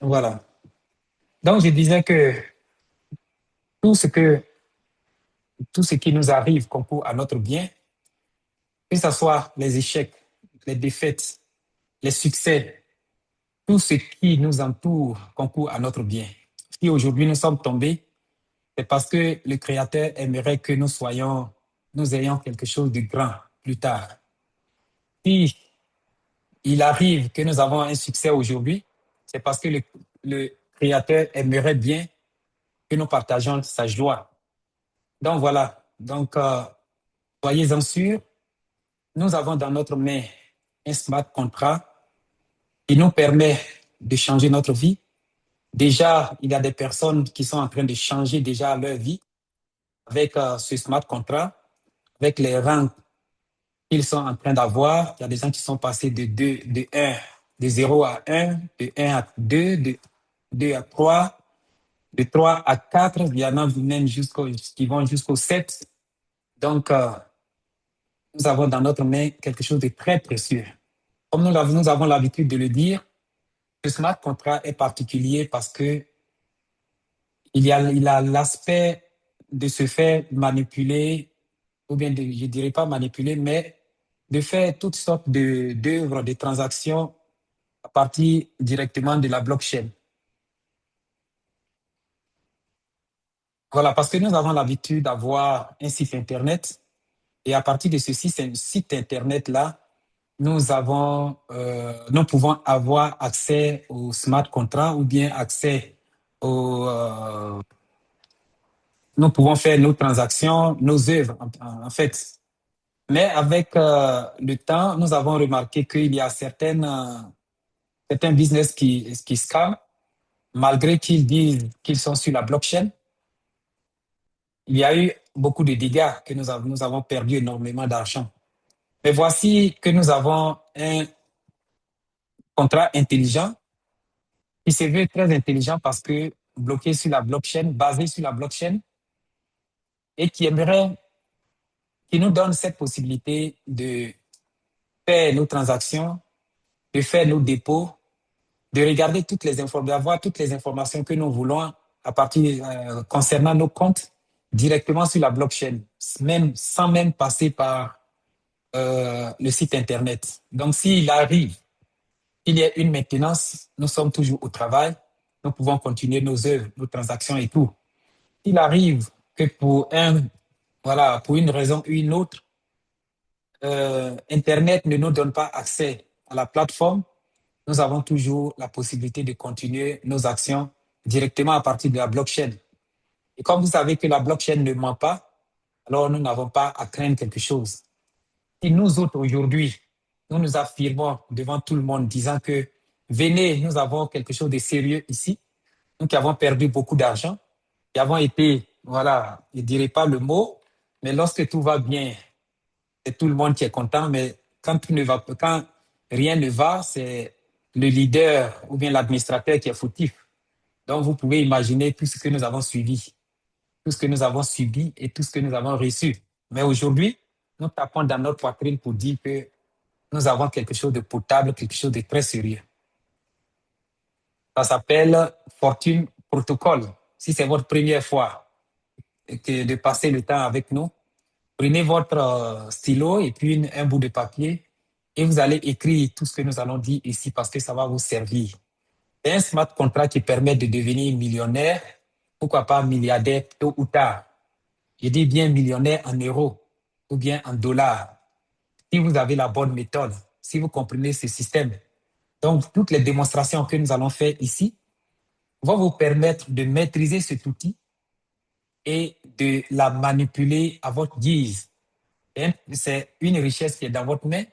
Voilà. Donc, je disais que tout ce que, tout ce qui nous arrive concourt à notre bien, que ce soit les échecs, les défaites, les succès, tout ce qui nous entoure concourt à notre bien. Si aujourd'hui nous sommes tombés, c'est parce que le Créateur aimerait que nous ayons quelque chose de grand plus tard. Si il arrive que nous avons un succès aujourd'hui, c'est parce que le Créateur aimerait bien que nous partageons sa joie. Donc voilà. Donc, soyez-en sûrs, nous avons dans notre main un smart contract qui nous permet de changer notre vie. Déjà, il y a des personnes qui sont en train de changer déjà leur vie avec ce smart contract, avec les rangs qu'ils sont en train d'avoir. Il y a des gens qui sont passés de 1, de 0 à 1, de 1 à 2, de 2 à 3, de 3 à 4. Il y en a même qui vont jusqu'au 7. Donc, nous avons dans notre main quelque chose de très précieux. Comme nous avons l'habitude de le dire, le smart contract est particulier parce que il a l'aspect de se faire manipuler, ou bien je dirais pas manipuler, mais de faire toutes sortes d'œuvres, de transactions à partir directement de la blockchain. Voilà, parce que nous avons l'habitude d'avoir un site Internet et à partir de ce site Internet-là, nous pouvons avoir accès au smart contract ou bien accès au, nous pouvons faire nos transactions, nos œuvres, en fait. Mais avec le temps, nous avons remarqué qu'il y a certains business qui scamment, malgré qu'ils disent qu'ils sont sur la blockchain. Il y a eu beaucoup de dégâts que nous avons perdu énormément d'argent. Mais voici que nous avons un contrat intelligent qui se veut très intelligent parce que bloqué sur la blockchain, basé sur la blockchain, et qui nous donne cette possibilité de faire nos transactions, de faire nos dépôts, de regarder toutes les informations, d'avoir toutes les informations que nous voulons à partir concernant nos comptes directement sur la blockchain, même sans même passer par le site internet. Donc, s'il arrive qu'il y ait une maintenance, nous sommes toujours au travail, nous pouvons continuer nos œuvres, nos transactions et tout. S'il arrive que voilà, pour une raison ou une autre, Internet ne nous donne pas accès à la plateforme, nous avons toujours la possibilité de continuer nos actions directement à partir de la blockchain. Et comme vous savez que la blockchain ne ment pas, alors nous n'avons pas à craindre quelque chose. Si nous autres aujourd'hui, nous nous affirmons devant tout le monde disant que venez, nous avons quelque chose de sérieux ici, nous qui avons perdu beaucoup d'argent, qui avons été, voilà, je ne dirais pas le mot, mais lorsque tout va bien, c'est tout le monde qui est content, mais quand rien ne va, c'est le leader ou bien l'administrateur qui est fautif. Donc, vous pouvez imaginer tout ce que nous avons suivi, tout ce que nous avons subi et tout ce que nous avons reçu. Mais aujourd'hui, nous tapons dans notre poitrine pour dire que nous avons quelque chose de potable, quelque chose de très sérieux. Ça s'appelle Fortune Protocol. Si c'est votre première fois de passer le temps avec nous, prenez votre stylo et puis un bout de papier et vous allez écrire tout ce que nous allons dire ici parce que ça va vous servir. C'est un smart contract qui permet de devenir millionnaire, pourquoi pas milliardaire tôt ou tard. Je dis bien millionnaire en euros ou bien en dollars. Si vous avez la bonne méthode, si vous comprenez ce système. Donc, toutes les démonstrations que nous allons faire ici vont vous permettre de maîtriser cet outil et de la manipuler à votre guise. C'est une richesse qui est dans votre main,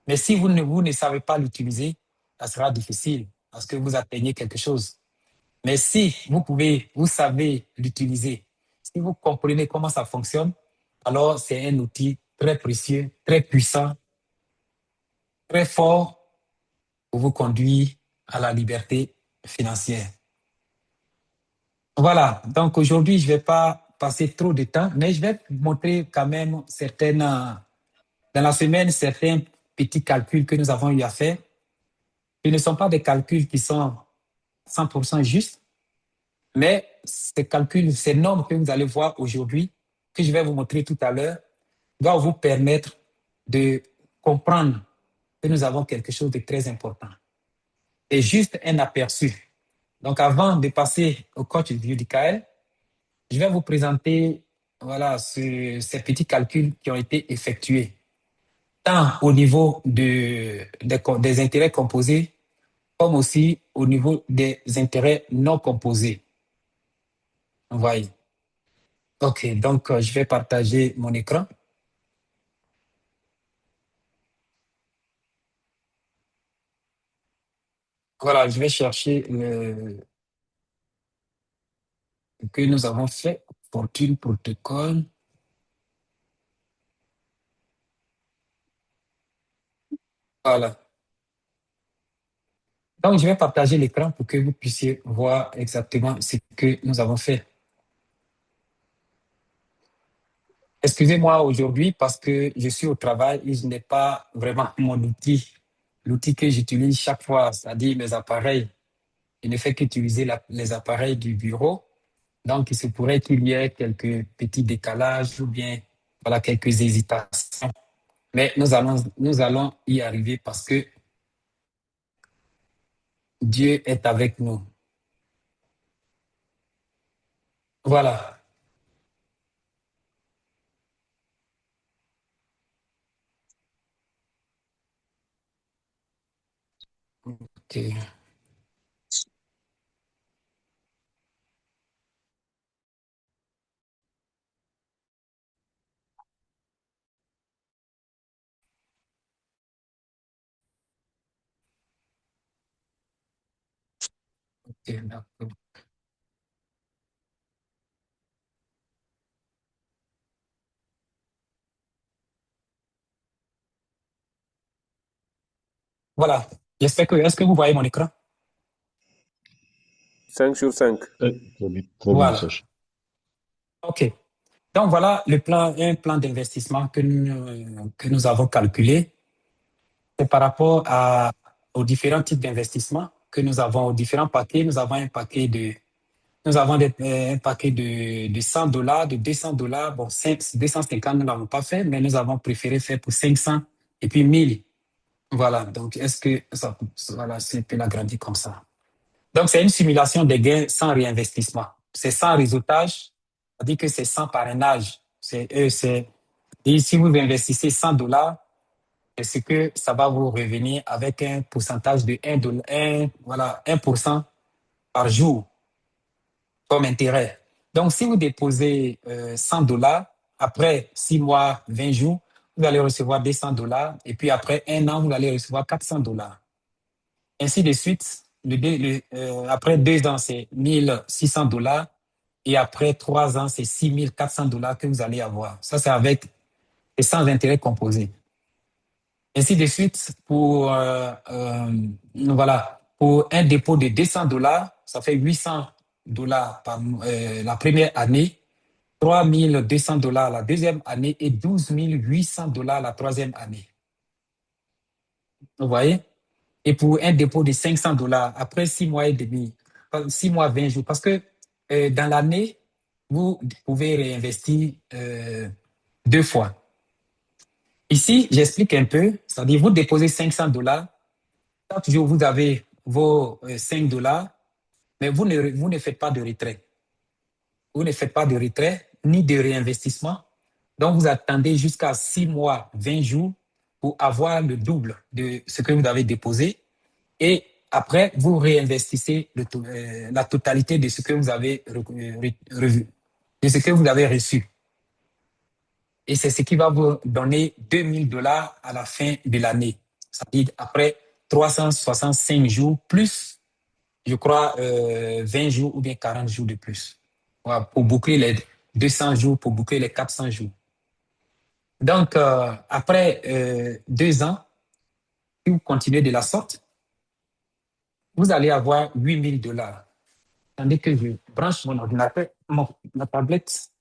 mais si vous ne savez pas l'utiliser, ça sera difficile parce que vous atteignez quelque chose. Mais si vous savez l'utiliser, si vous comprenez comment ça fonctionne, alors c'est un outil très précieux, très puissant, très fort pour vous conduire à la liberté financière. Voilà, donc aujourd'hui, je ne vais pas passer trop de temps, mais je vais vous montrer quand même dans la semaine, certains petits calculs que nous avons eu à faire. Ce ne sont pas des calculs qui sont 100% juste, mais ces calculs, ces normes que vous allez voir aujourd'hui, que je vais vous montrer tout à l'heure, doivent vous permettre de comprendre que nous avons quelque chose de très important. Et juste un aperçu. Donc, avant de passer au coach du DKL, je vais vous présenter voilà, ces petits calculs qui ont été effectués, tant au niveau des intérêts composés, comme aussi au niveau des intérêts non composés. Vous voyez. OK, donc je vais partager mon écran. Voilà, je vais chercher le que nous avons fait. Fortune protocole. Voilà. Donc, je vais partager l'écran pour que vous puissiez voir exactement ce que nous avons fait. Excusez-moi aujourd'hui parce que je suis au travail et je n'ai pas vraiment mon outil, l'outil que j'utilise chaque fois, c'est-à-dire mes appareils. Je ne fais qu'utiliser les appareils du bureau. Donc, il se pourrait qu'il y ait quelques petits décalages ou bien voilà, quelques hésitations. Mais nous allons y arriver parce que Dieu est avec nous. Voilà. OK. OK, d'accord. Voilà. Est-ce que vous voyez mon écran? 5 sur 5. Très bien, Voilà. Sacha. OK. Donc, voilà un plan d'investissement que nous avons calculé. C'est par rapport aux différents types d'investissements que nous avons, aux différents paquets. Nous avons un paquet de $100, de $200. Bon, 250, nous ne l'avons pas fait, mais nous avons préféré faire pour 500 et puis 1000. Voilà. Donc, est-ce que voilà, c'est un peu agrandi comme ça. Donc, c'est une simulation des gains sans réinvestissement. C'est sans réseautage, c'est-à-dire que c'est sans parrainage. Et si vous investissez $100, c'est ce que ça va vous revenir avec un pourcentage de 1 voilà, 1% par jour comme intérêt. Donc, si vous déposez $100, après 6 mois, 20 jours, vous allez recevoir $200 et puis après un an, vous allez recevoir $400. Ainsi de suite, après 2 ans, c'est $1 600 et après 3 ans, c'est $6 400 que vous allez avoir. Ça, c'est avec et sans intérêt composé. Ainsi de suite, voilà, pour un dépôt de $200, ça fait $800 la première année, $3 200 la deuxième année et $12 800 la troisième année. Vous voyez? Et pour un dépôt de $500, après 6 mois et demi, 6 mois, 20 jours, parce que dans l'année, vous pouvez réinvestir 2 fois. Ici, j'explique un peu, c'est-à-dire vous déposez $500, chaque jour vous avez vos $5, mais vous ne faites pas de retrait. Vous ne faites pas de retrait ni de réinvestissement. Donc, vous attendez jusqu'à 6 mois, 20 jours pour avoir le double de ce que vous avez déposé. Et après, vous réinvestissez la totalité de ce que vous avez revu, de ce que vous avez reçu. Et c'est ce qui va vous donner $2000 à la fin de l'année. C'est-à-dire après 365 jours plus, je crois, 20 jours ou bien 40 jours de plus. Voilà, pour boucler les 200 jours, pour boucler les 400 jours. Donc, après 2 ans, si vous continuez de la sorte, vous allez avoir $8000. Tandis que je branche mon ordinateur, ma tablette.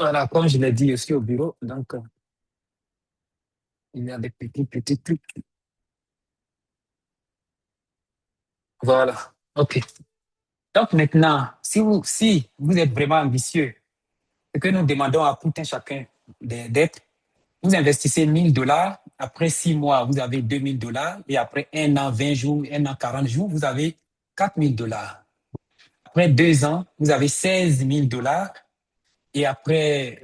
Voilà, comme je l'ai dit aussi au bureau, donc il y a des petits trucs. Voilà. OK. Donc maintenant, si vous êtes vraiment ambitieux, ce que nous demandons à tout un chacun d'être, vous investissez 1000 dollars, après 6 mois, vous avez 2000 dollars, et après un an, 20 jours, un an, 40 jours, vous avez 4000 dollars. Après 2 ans, vous avez 16 000 dollars, et après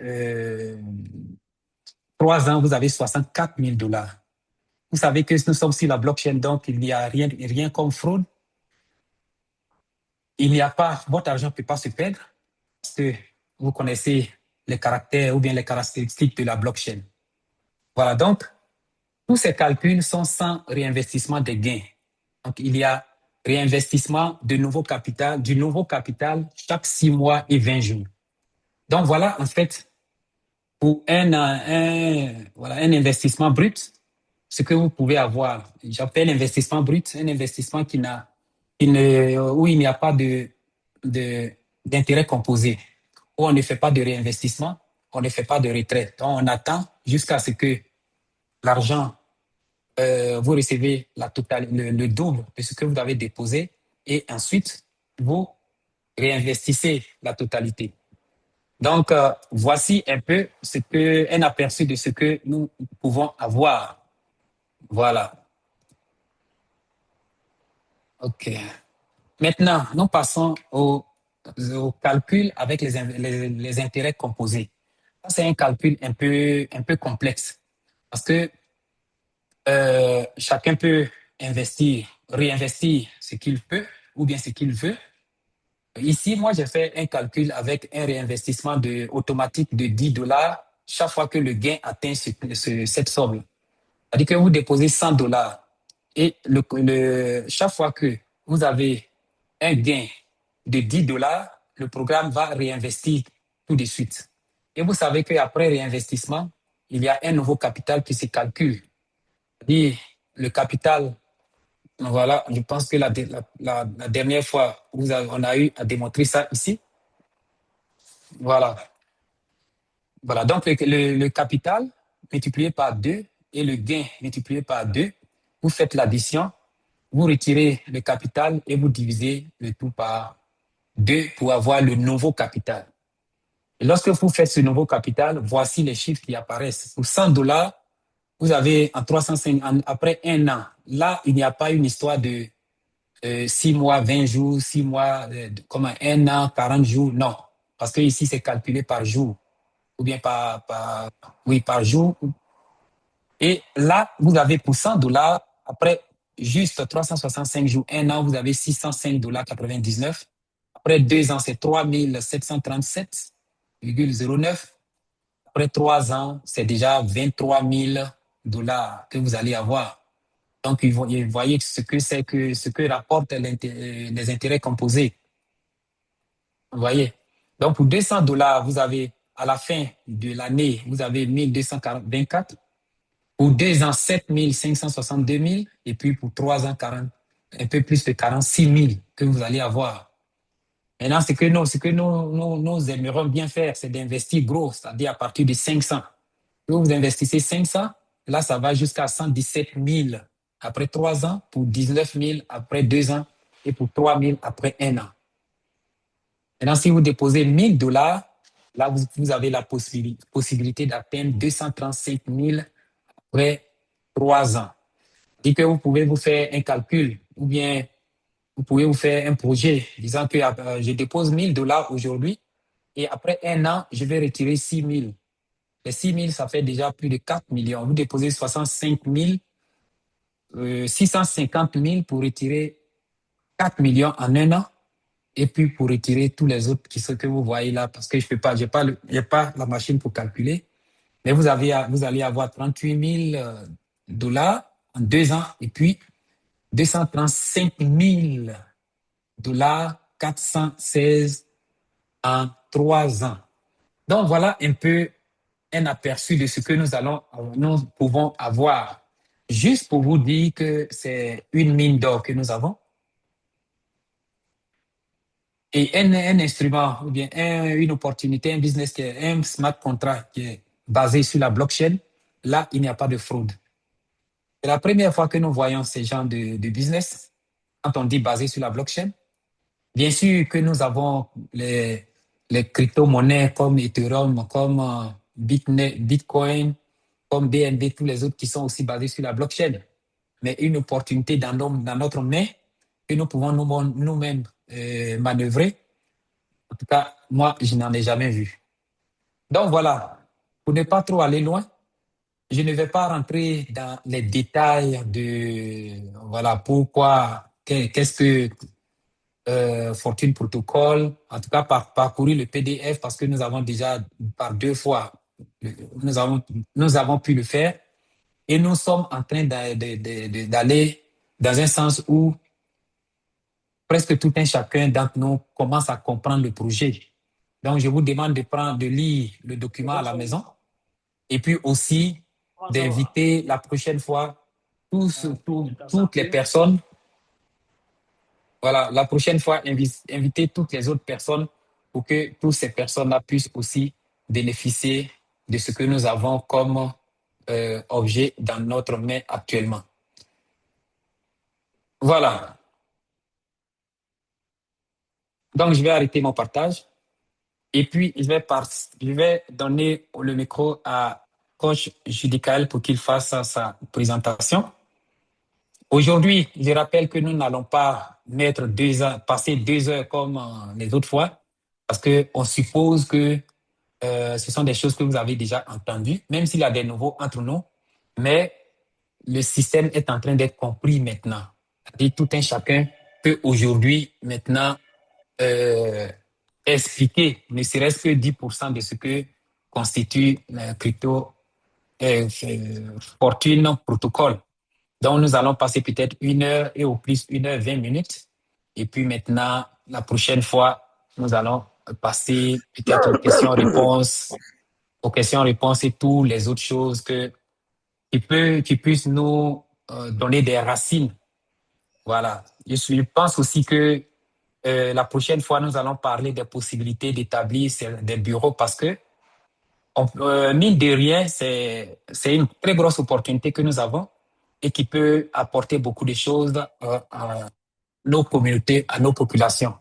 3 ans, vous avez 64 000 dollars. Vous savez que nous sommes sur la blockchain, donc il n'y a rien comme fraude. Il n'y a pas, votre argent ne peut pas se perdre parce que vous connaissez les caractères ou bien les caractéristiques de la blockchain. Voilà, donc tous ces calculs sont sans réinvestissement des gains. Donc il y a réinvestissement de nouveau capital, du nouveau capital chaque 6 mois et 20 jours. Donc voilà, en fait, pour voilà, un investissement brut, ce que vous pouvez avoir. J'appelle investissement brut, un investissement où il n'y a pas d'intérêt composé, où on ne fait pas de réinvestissement, on ne fait pas de retraite. Donc, on attend jusqu'à ce que l'argent, vous recevez le double de ce que vous avez déposé et ensuite, vous réinvestissez la totalité. Donc, voici un peu un aperçu de ce que nous pouvons avoir. Voilà. OK. Maintenant, nous passons au calcul avec les intérêts composés. Ça, c'est un calcul un peu complexe parce que chacun peut réinvestir ce qu'il peut ou bien ce qu'il veut. Ici, moi, j'ai fait un calcul avec un réinvestissement automatique de 10 dollars chaque fois que le gain atteint cette somme. C'est-à-dire que vous déposez 100 dollars et chaque fois que vous avez un gain de 10 dollars, le programme va réinvestir tout de suite. Et vous savez qu'après réinvestissement, il y a un nouveau capital qui se calcule. C'est-à-dire le capital, voilà, je pense que la dernière fois, on a eu à démontrer ça ici. Voilà. Voilà, donc le capital multiplié par 2 et le gain multiplié par 2, vous faites l'addition, vous retirez le capital et vous divisez le tout par 2 pour avoir le nouveau capital. Et lorsque vous faites ce nouveau capital, voici les chiffres qui apparaissent. Pour 100 dollars, vous avez en 305, après un an, là, il n'y a pas une histoire de 6 mois, 20 jours, 6 mois, comme un an, 40 jours, non. Parce que ici, c'est calculé par jour ou bien oui, par jour. Et là, vous avez pour 100 dollars, après juste 365 jours, un an, vous avez 605 dollars 99. Après 2 ans, c'est 3737,09. Après 3 ans, c'est déjà 23 000 dollars que vous allez avoir. Donc, vous voyez ce que rapportent les intérêts composés. Vous voyez. Donc, pour 200 dollars, vous avez, à la fin de l'année, vous avez 1224. Pour 2 ans, 7 562 000. Et puis pour 3 ans, un peu plus de 46 000 que vous allez avoir. Maintenant, ce que nous aimerions bien faire, c'est d'investir gros, c'est-à-dire à partir de 500. Vous investissez 500, là, ça va jusqu'à 117 000 après 3 ans, pour 19 000 après 2 ans et pour 3 000 après un an. Maintenant, si vous déposez 1000 dollars, là, vous avez la possibilité d'atteindre 235 000 après 3 ans. Dit que vous pouvez vous faire un calcul ou bien vous pouvez vous faire un projet disant que je dépose 1000 dollars aujourd'hui et après un an, je vais retirer 6 000. Les 6 000, ça fait déjà plus de 4 millions. Vous déposez 65 000, 650 000 pour retirer 4 millions en un an. Et puis pour retirer tous les autres qui sont que vous voyez là, parce que je peux pas, j'ai pas la machine pour calculer. Mais vous allez avoir 38 000 dollars en 2 ans et puis 235 000 dollars 416 en 3 ans. Donc voilà un peu un aperçu de ce que nous pouvons avoir. Juste pour vous dire que c'est une mine d'or que nous avons. Et un instrument ou bien une opportunité, un business, un smart contract qui est basé sur la blockchain, là, il n'y a pas de fraude. C'est la première fois que nous voyons ces genres de business, quand on dit basé sur la blockchain. Bien sûr que nous avons les crypto-monnaies comme Ethereum, comme Bitcoin, comme BNB, tous les autres qui sont aussi basés sur la blockchain. Mais une opportunité dans notre main que nous pouvons nous-mêmes manœuvrer. En tout cas, moi, je n'en ai jamais vu. Donc voilà, pour ne pas trop aller loin, je ne vais pas rentrer dans les détails de voilà pourquoi, qu'est-ce que Fortune Protocol, en tout cas parcouru le PDF parce que nous avons déjà par 2 fois, nous avons, nous avons pu le faire et nous sommes en train d'aller dans un sens où presque tout un chacun d'entre nous commence à comprendre le projet. Donc, je vous demande de lire le document à la maison et puis aussi d'inviter la prochaine fois toutes les personnes. Voilà, la prochaine fois, inviter toutes les autres personnes pour que toutes ces personnes-là puissent aussi bénéficier de ce que nous avons comme objet dans notre main actuellement. Voilà. Donc, je vais arrêter mon partage. Et puis, je vais donner le micro à coach Judicaël pour qu'il fasse sa présentation. Aujourd'hui, je rappelle que nous n'allons pas passer 2 heures comme les autres fois, parce qu'on suppose que ce sont des choses que vous avez déjà entendues, même s'il y a des nouveaux entre nous, mais le système est en train d'être compris maintenant. Et tout un chacun peut aujourd'hui maintenant euh, expliquer ne serait-ce que 10% de ce que constitue la crypto fortune protocole. Donc, nous allons passer peut-être 1 heure et au plus 1 h 20. Et puis maintenant, la prochaine fois, nous allons passer peut-être aux questions-réponses et toutes les autres choses qui puissent nous donner des racines. Voilà. Je pense aussi que la prochaine fois, nous allons parler des possibilités d'établir des bureaux parce que, mine de rien, c'est une très grosse opportunité que nous avons et qui peut apporter beaucoup de choses à nos communautés, à nos populations.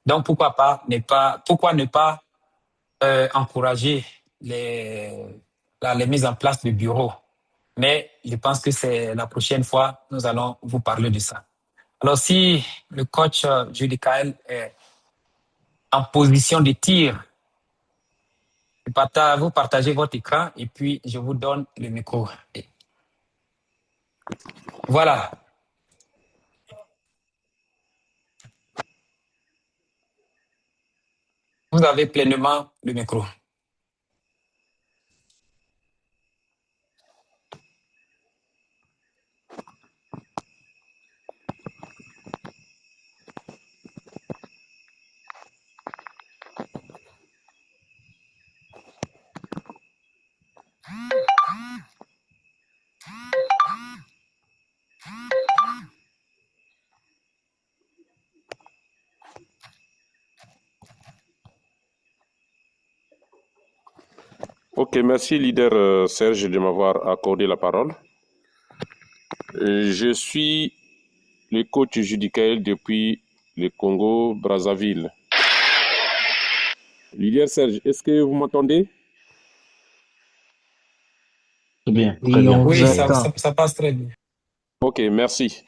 Donc, pourquoi ne pas encourager les mises en place de bureaux? Mais je pense que c'est la prochaine fois, nous allons vous parler de ça. Alors, si le coach Judicaël est en position de tir, vous partagez votre écran et puis je vous donne le micro. Voilà. Vous avez pleinement le micro. Ok, merci leader Serge de m'avoir accordé la parole. Je suis le coach Judicaël depuis le Congo-Brazzaville. Leader Serge, est-ce que vous m'entendez? Bien, très Oui, bien. on Oui, vous ça, entend. ça passe très bien. Ok, merci.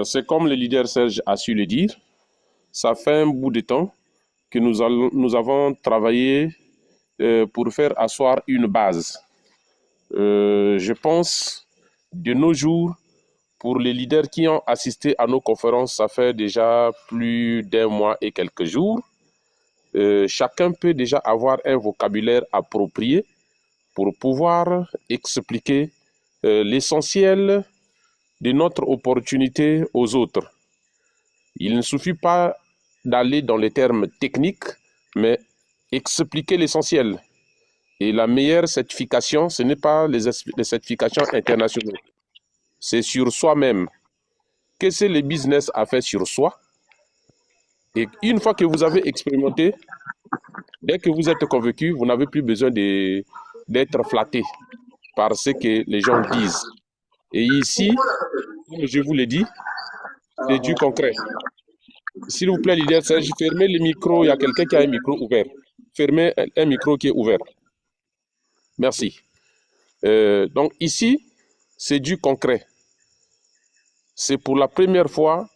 C'est comme le leader Serge a su le dire, ça fait un bout de temps que nous avons travaillé pour faire asseoir une base. Je pense, de nos jours, pour les leaders qui ont assisté à nos conférences, ça fait déjà plus d'un mois et quelques jours. Chacun peut déjà avoir un vocabulaire approprié pour pouvoir expliquer l'essentiel de notre opportunité aux autres. Il ne suffit pas d'aller dans les termes techniques, mais expliquer l'essentiel. Et la meilleure certification, ce n'est pas les certifications internationales, c'est sur soi-même. Qu'est-ce que le business a fait sur soi? Et une fois que vous avez expérimenté, dès que vous êtes convaincu, vous n'avez plus besoin d'être flatté par ce que les gens disent. Et ici, comme je vous l'ai dit, c'est du concret. S'il vous plaît, leader Serge, fermez le micro. Il y a quelqu'un qui a un micro ouvert. Fermez un micro qui est ouvert. Merci. Donc ici, c'est du concret. C'est pour la première fois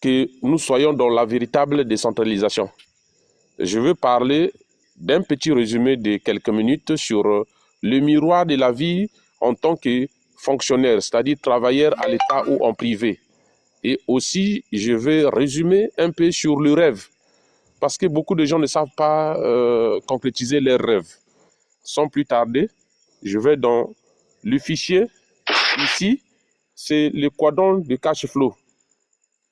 que nous soyons dans la véritable décentralisation. Je veux parler d'un petit résumé de quelques minutes sur le miroir de la vie en tant que fonctionnaire, c'est-à-dire travailleur à l'État ou en privé. Et aussi, je vais résumer un peu sur le rêve, parce que beaucoup de gens ne savent pas concrétiser leurs rêves. Sans plus tarder, je vais dans le fichier. Ici, c'est le quadrant de cash flow.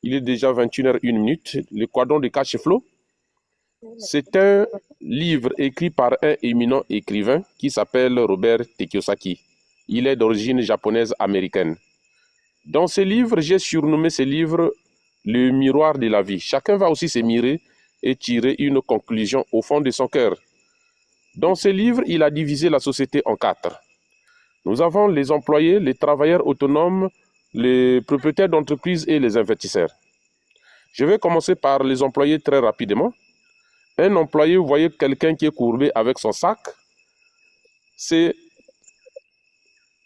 Il est déjà 21h01. Le quadrant de cash flow, c'est un livre écrit par un éminent écrivain qui s'appelle Robert Kiyosaki. Il est d'origine japonaise-américaine. Dans ce livre, j'ai surnommé ce livre le miroir de la vie. Chacun va aussi se mirer et tirer une conclusion au fond de son cœur. Dans ce livre, il a divisé la société en 4. Nous avons les employés, les travailleurs autonomes, les propriétaires d'entreprises et les investisseurs. Je vais commencer par les employés très rapidement. Un employé, vous voyez quelqu'un qui est courbé avec son sac, c'est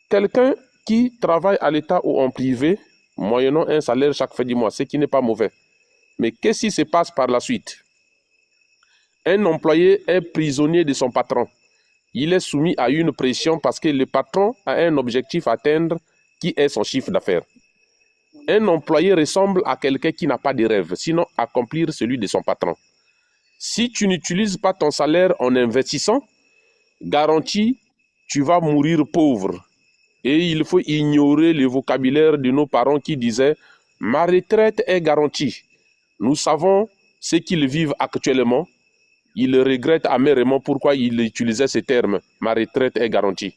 quelqu'un qui travaille à l'État ou en privé, moyennant un salaire chaque fin du mois, ce qui n'est pas mauvais. Mais qu'est-ce qui se passe par la suite? Un employé est prisonnier de son patron. Il est soumis à une pression parce que le patron a un objectif à atteindre qui est son chiffre d'affaires. Un employé ressemble à quelqu'un qui n'a pas de rêve, sinon accomplir celui de son patron. Si tu n'utilises pas ton salaire en investissant, garantie, tu vas mourir pauvre. Et il faut ignorer le vocabulaire de nos parents qui disaient « Ma retraite est garantie ». Nous savons ce qu'ils vivent actuellement. Ils regrettent amèrement pourquoi ils utilisaient ce terme « Ma retraite est garantie ».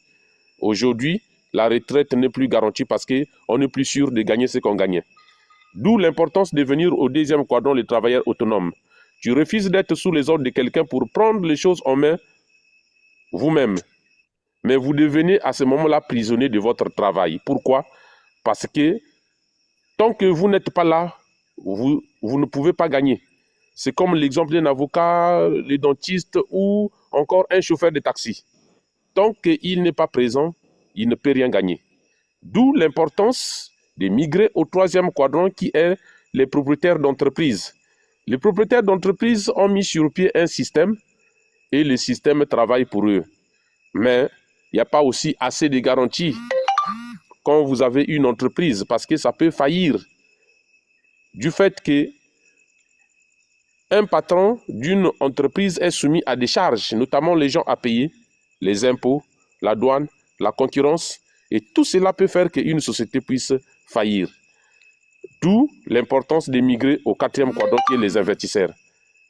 Aujourd'hui, la retraite n'est plus garantie parce qu'on n'est plus sûr de gagner ce qu'on gagnait. D'où l'importance de venir au deuxième quadrant, les travailleurs autonomes. Tu refuses d'être sous les ordres de quelqu'un pour prendre les choses en main vous-même. Mais vous devenez à ce moment-là prisonnier de votre travail. Pourquoi? Parce que tant que vous n'êtes pas là, vous ne pouvez pas gagner. C'est comme l'exemple d'un avocat, le dentiste ou encore un chauffeur de taxi. Tant qu'il n'est pas présent, il ne peut rien gagner. D'où l'importance de migrer au troisième quadrant qui est les propriétaires d'entreprises. Les propriétaires d'entreprises ont mis sur pied un système et le système travaille pour eux. Mais il n'y a pas aussi assez de garanties quand vous avez une entreprise parce que ça peut faillir du fait que un patron d'une entreprise est soumis à des charges, notamment les gens à payer, les impôts, la douane, la concurrence, et tout cela peut faire qu'une société puisse faillir. D'où l'importance d'émigrer au quatrième quadrant qui est les investisseurs.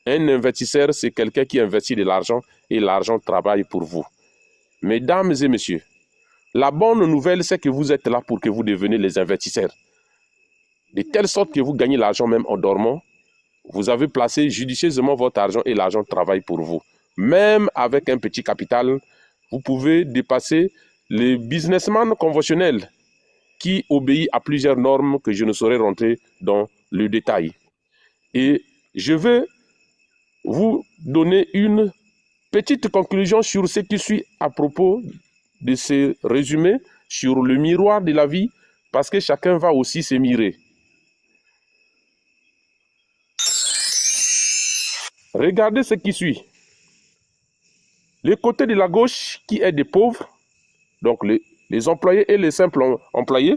Un investisseur, c'est quelqu'un qui investit de l'argent et l'argent travaille pour vous. Mesdames et messieurs, la bonne nouvelle, c'est que vous êtes là pour que vous deveniez les investisseurs. De telle sorte que vous gagnez l'argent même en dormant. Vous avez placé judicieusement votre argent et l'argent travaille pour vous. Même avec un petit capital, vous pouvez dépasser les businessmen conventionnels qui obéissent à plusieurs normes que je ne saurais rentrer dans le détail. Et je vais vous donner une petite conclusion sur ce qui suit à propos de ce résumé sur le miroir de la vie, parce que chacun va aussi se mirer. Regardez ce qui suit. Le côté de la gauche qui est des pauvres, donc les employés et les simples employés,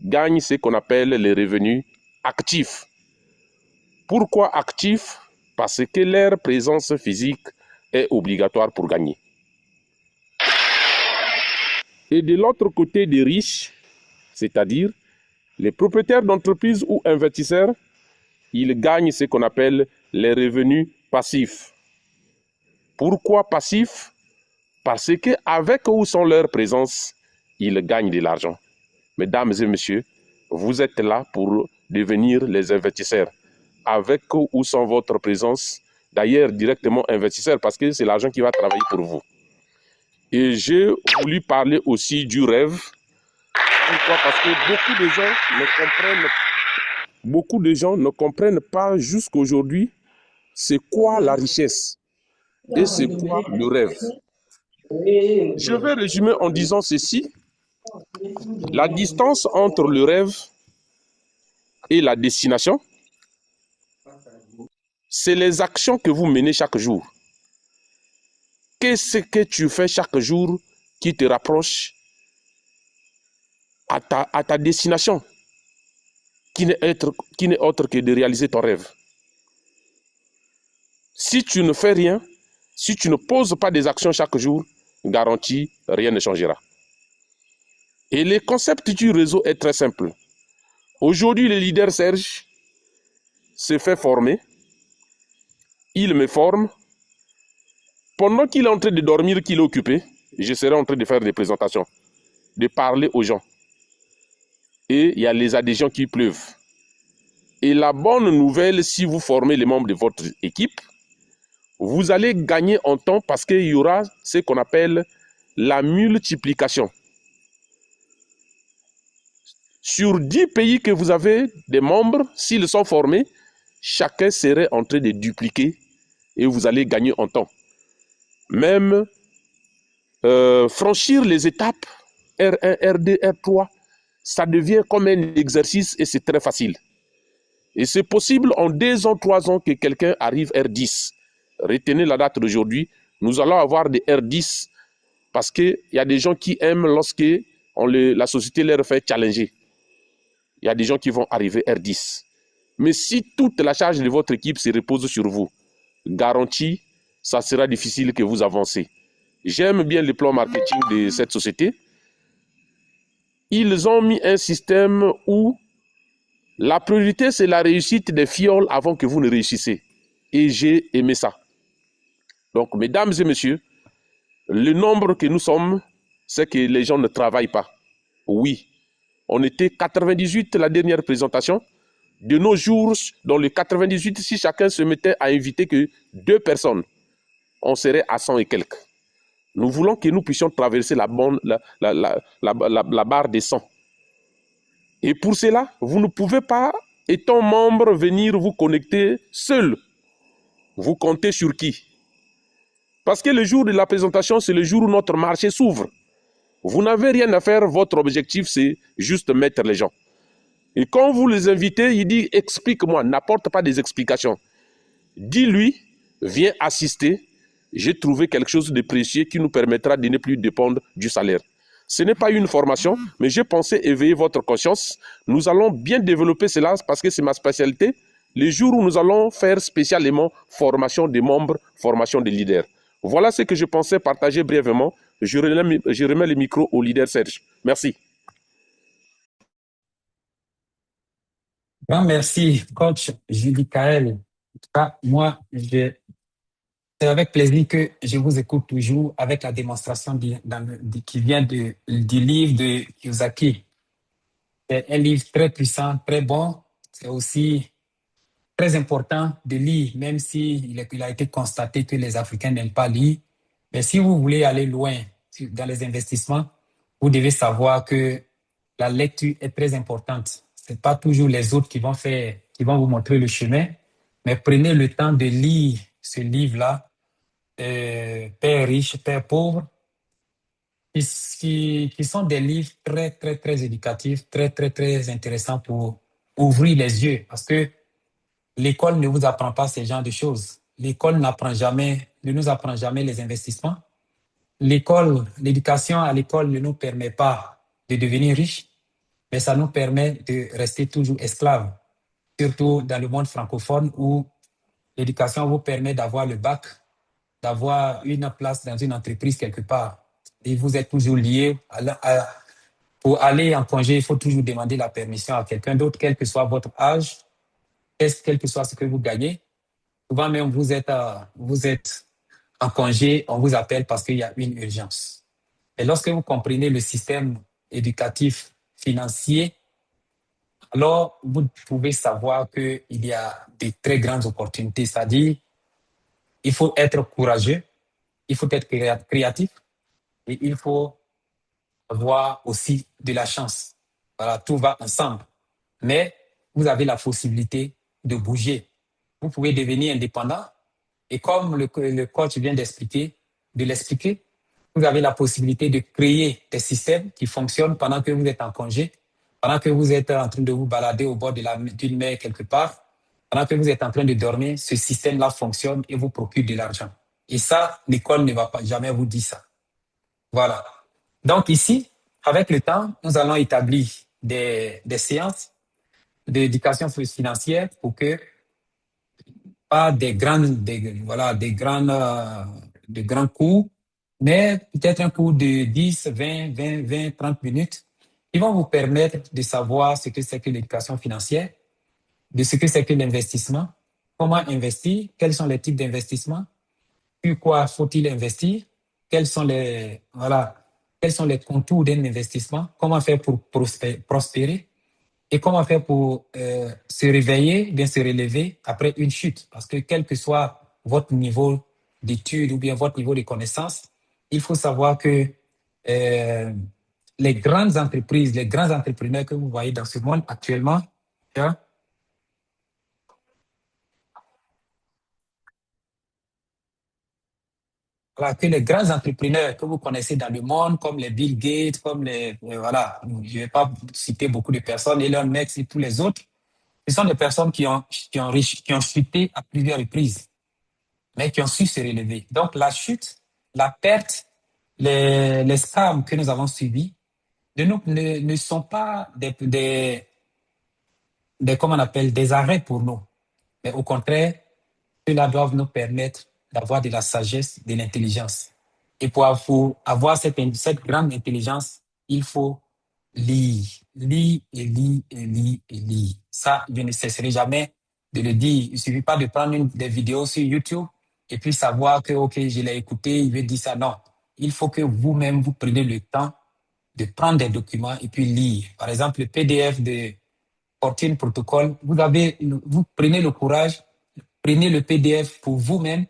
gagnent ce qu'on appelle les revenus actifs. Pourquoi actifs? Parce que leur présence physique est obligatoire pour gagner. Et de l'autre côté des riches, c'est-à-dire les propriétaires d'entreprises ou investisseurs, ils gagnent ce qu'on appelle les revenus passifs. Pourquoi passifs? Parce qu'avec ou sans leur présence, ils gagnent de l'argent. Mesdames et messieurs, vous êtes là pour devenir les investisseurs. avec ou sans votre présence, d'ailleurs directement investisseur, parce que c'est l'argent qui va travailler pour vous. Et j'ai voulu parler aussi du rêve. Pourquoi? Parce que beaucoup de gens ne comprennent pas jusqu'aujourd'hui c'est quoi la richesse et c'est quoi le rêve. Je vais résumer en disant ceci. La distance entre le rêve et la destination, c'est les actions que vous menez chaque jour. Qu'est-ce que tu fais chaque jour qui te rapproche à ta destination, qui n'est autre que de réaliser ton rêve. Si tu ne fais rien, si tu ne poses pas des actions chaque jour, garantie, rien ne changera. Et le concept du réseau est très simple. Aujourd'hui, le leader Serge se fait former. Il me forme. Pendant qu'il est en train de dormir, qu'il est occupé, je serai en train de faire des présentations, de parler aux gens. Et il y a les adhésions qui pleuvent. Et la bonne nouvelle, si vous formez les membres de votre équipe, vous allez gagner en temps parce qu'il y aura ce qu'on appelle la multiplication. Sur 10 pays que vous avez des membres, s'ils sont formés, chacun serait en train de dupliquer et vous allez gagner en temps. Même franchir les étapes R1, R2, R3, ça devient comme un exercice et c'est très facile. Et c'est possible en 2 ans, 3 ans que quelqu'un arrive R10. Retenez la date d'aujourd'hui, nous allons avoir des R10 parce qu'il y a des gens qui aiment lorsque la société leur fait challenger. Il y a des gens qui vont arriver R10. Mais si toute la charge de votre équipe se repose sur vous, garantie, ça sera difficile que vous avancez. J'aime bien le plan marketing de cette société. Ils ont mis un système où la priorité, c'est la réussite des fioles avant que vous ne réussissez. Et j'ai aimé ça. Donc, mesdames et messieurs, le nombre que nous sommes, c'est que les gens ne travaillent pas. Oui, on était 98 la dernière présentation. De nos jours, dans le 98, si chacun se mettait à inviter que 2 personnes, on serait à 100 et quelques. Nous voulons que nous puissions traverser la barre des 100. Et pour cela, vous ne pouvez pas, étant membre, venir vous connecter seul. Vous comptez sur qui? Parce que le jour de la présentation, c'est le jour où notre marché s'ouvre. Vous n'avez rien à faire, votre objectif, c'est juste mettre les gens. Et quand vous les invitez, il dit, explique-moi, n'apporte pas des explications. Dis-lui, viens assister, j'ai trouvé quelque chose de précieux qui nous permettra de ne plus dépendre du salaire. Ce n'est pas une formation, mais j'ai pensé éveiller votre conscience. Nous allons bien développer cela parce que c'est ma spécialité. Les jours où nous allons faire spécialement formation des membres, formation des leaders. Voilà ce que je pensais partager brièvement. Je remets le micro au leader Serge. Merci. Grand merci, coach Julie Kael. Moi, c'est avec plaisir que je vous écoute toujours avec la démonstration qui vient du livre de Kiyosaki. C'est un livre très puissant, très bon. C'est aussi très important de lire, même s'il a été constaté que les Africains n'aiment pas lire. Mais si vous voulez aller loin dans les investissements, vous devez savoir que la lecture est très importante. Ce n'est pas toujours les autres qui vont vous montrer le chemin, mais prenez le temps de lire ce livre-là, Père riche, Père pauvre, qui sont des livres très, très, très éducatifs, très, très, très intéressants pour ouvrir les yeux. Parce que l'école ne vous apprend pas ce genre de choses. L'école ne nous apprend jamais les investissements. L'éducation à l'école ne nous permet pas de devenir riche, mais ça nous permet de rester toujours esclaves, surtout dans le monde francophone où l'éducation vous permet d'avoir le bac, d'avoir une place dans une entreprise quelque part. Et vous êtes toujours lié pour aller en congé, il faut toujours demander la permission à quelqu'un d'autre, quel que soit votre âge, quel que soit ce que vous gagnez. Souvent même, vous êtes en congé, on vous appelle parce qu'il y a une urgence. Et lorsque vous comprenez le système éducatif financier alors vous pouvez savoir qu'il y a de très grandes opportunités. C'est-à-dire, il faut être courageux, il faut être créatif et il faut avoir aussi de la chance. Voilà, tout va ensemble. Mais vous avez la possibilité de bouger. Vous pouvez devenir indépendant et comme le coach vient de l'expliquer, vous avez la possibilité de créer des systèmes qui fonctionnent pendant que vous êtes en congé, pendant que vous êtes en train de vous balader au bord d'une mer quelque part, pendant que vous êtes en train de dormir, ce système-là fonctionne et vous procure de l'argent. Et ça, l'école ne va pas jamais vous dire ça. Voilà. Donc ici, avec le temps, nous allons établir des séances d'éducation financière pour que pas voilà, de grands cours, mais peut-être un cours de 10, 20, 30 minutes qui vont vous permettre de savoir ce que c'est que l'éducation financière, de ce que c'est que l'investissement, comment investir, quels sont les types d'investissements, sur quoi faut-il investir, voilà, quels sont les contours d'un investissement, comment faire pour prospérer, et comment faire pour se réveiller, bien se relever après une chute. Parce que quel que soit votre niveau d'études ou bien votre niveau de connaissance, il faut savoir que euh, les grandes entreprises, les grands entrepreneurs que vous voyez dans ce monde actuellement, hein, voilà, que les grands entrepreneurs que vous connaissez dans le monde, comme les Bill Gates, comme voilà, je ne vais pas citer beaucoup de personnes, Elon Musk et tous les autres, ce sont des personnes qui ont chuté à plusieurs reprises, mais qui ont su se relever. Donc, la chute, la perte, les scams que nous avons subis ne sont pas comment on appelle, des arrêts pour nous. Mais au contraire, cela doit nous permettre d'avoir de la sagesse, de l'intelligence. Et pour avoir cette grande intelligence, il faut lire, lire et lire et lire et lire. Ça, je ne cesserai jamais de le dire. Il ne suffit pas de prendre des vidéos sur YouTube et puis savoir que, OK, je l'ai écouté, il veut dire ça. Non, il faut que vous-même, vous preniez le temps de prendre des documents et puis lire. Par exemple, le PDF de Fortune Protocol, vous prenez le courage, prenez le PDF pour vous-même,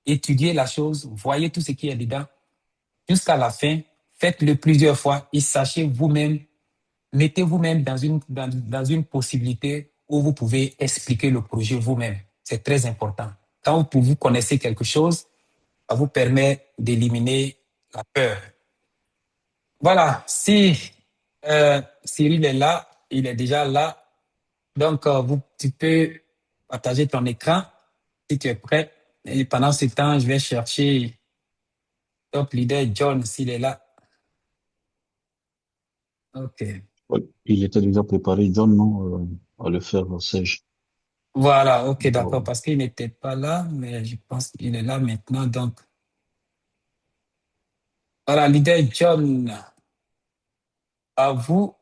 étudiez la chose, voyez tout ce qui est dedans jusqu'à la fin, faites-le plusieurs fois et sachez vous-même, mettez vous-même dans une possibilité où vous pouvez expliquer le projet vous-même. C'est très important. Quand vous connaissez quelque chose, ça vous permet d'éliminer la peur. Voilà, si Cyril est là, il est déjà là. Donc, tu peux partager ton écran si tu es prêt. Et pendant ce temps, je vais chercher top leader John s'il est là. OK. Ouais, il était déjà préparé, John, non, à le faire, Serge. Voilà, OK, d'accord, Bon, parce qu'il n'était pas là, mais je pense qu'il est là maintenant. Donc, voilà, leader John, à vous.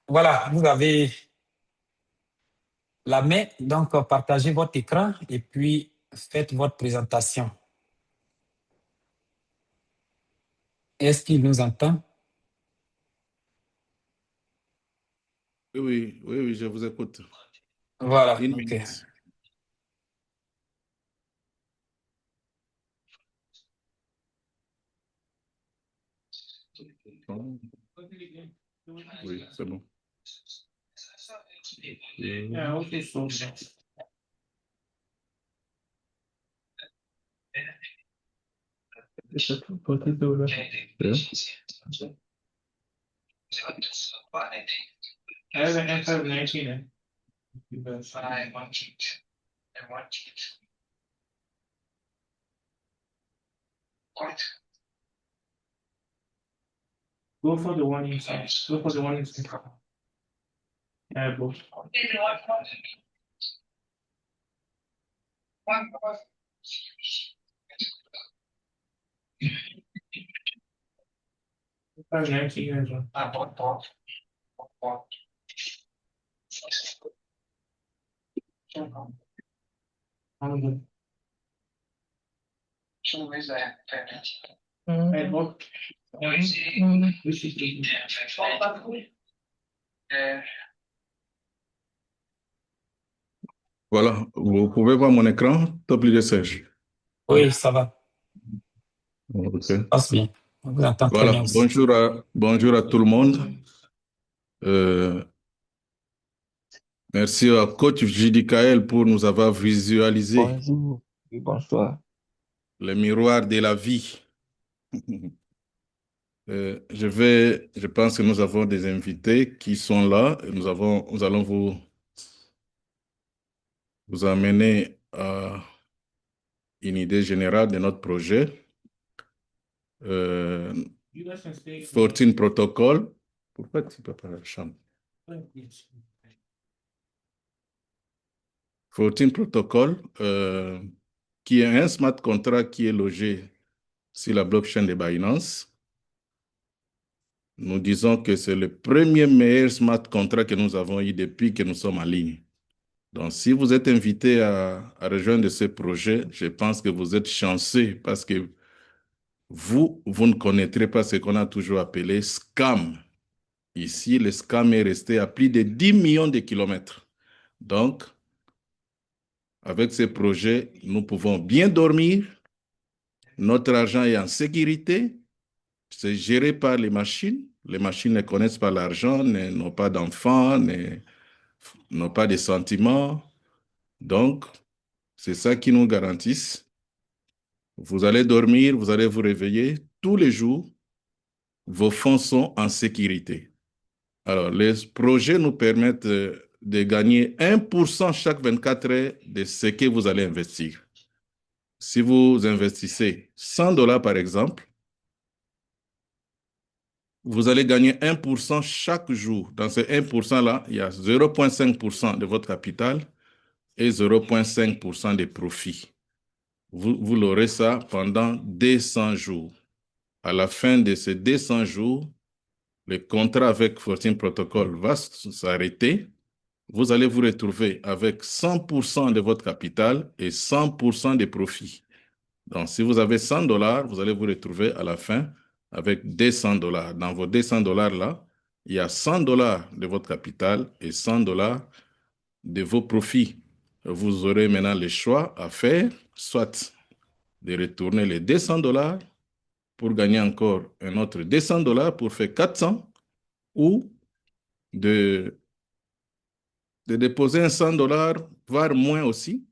Voilà, vous avez la main. Donc, partagez votre écran et puis faites votre présentation. Est-ce qu'il nous entend? Oui, oui, oui, oui, je vous écoute. Voilà, Une OK. minute. Bon. Oui, c'est bon. Go for the one inside. Go for the one inside. Yeah, both. That's 19 years old. I'm good. Hey, both. Voilà, vous pouvez voir mon écran, top leader Serge. Oui, ça va. Ok. Passe bien. On vous entend très Voilà, bien aussi. bonjour à tout le monde. Euh, merci à coach JDKL pour nous avoir visualisé Bonjour. Oui, bonsoir. les miroirs de la vie. Je pense que nous avons des invités qui sont là. Et nous allons vous amener à une idée générale de notre projet. 14 Protocol. Pourquoi tu peux pas la chambre? 14 Protocol, qui est un smart contract qui est logé sur la blockchain de Binance. Nous disons que c'est le premier meilleur smart contract que nous avons eu depuis que nous sommes en ligne. Donc, si vous êtes invité à rejoindre ce projet, je pense que vous êtes chanceux parce que vous ne connaîtrez pas ce qu'on a toujours appelé scam. Ici, le scam est resté à plus de 10 millions de kilomètres. Donc, avec ce projet, nous pouvons bien dormir, notre argent est en sécurité, c'est géré par les machines. Les machines ne connaissent pas l'argent, n'ont pas d'enfants, n'ont pas de sentiments. Donc, c'est ça qui nous garantisse. Vous allez dormir, vous allez vous réveiller tous les jours, vos fonds sont en sécurité. Alors, les projets nous permettent de gagner 1% chaque 24 heures de ce que vous allez investir. Si vous investissez 100 dollars par exemple, vous allez gagner 1% chaque jour. Dans ce 1%-là, il y a 0,5% de votre capital et 0,5% de profit. Vous l'aurez ça pendant 200 jours. À la fin de ces 200 jours, le contrat avec 14 Protocol va s'arrêter. Vous allez vous retrouver avec 100% de votre capital et 100% de profit. Donc, si vous avez 100 dollars, vous allez vous retrouver à la fin avec 200 dollars. Dans vos 200 dollars-là, il y a 100 dollars de votre capital et 100 dollars de vos profits. Vous aurez maintenant le choix à faire, soit de retourner les 200 dollars pour gagner encore un autre 200 dollars pour faire 400 ou de déposer un 100 dollars, voire moins aussi.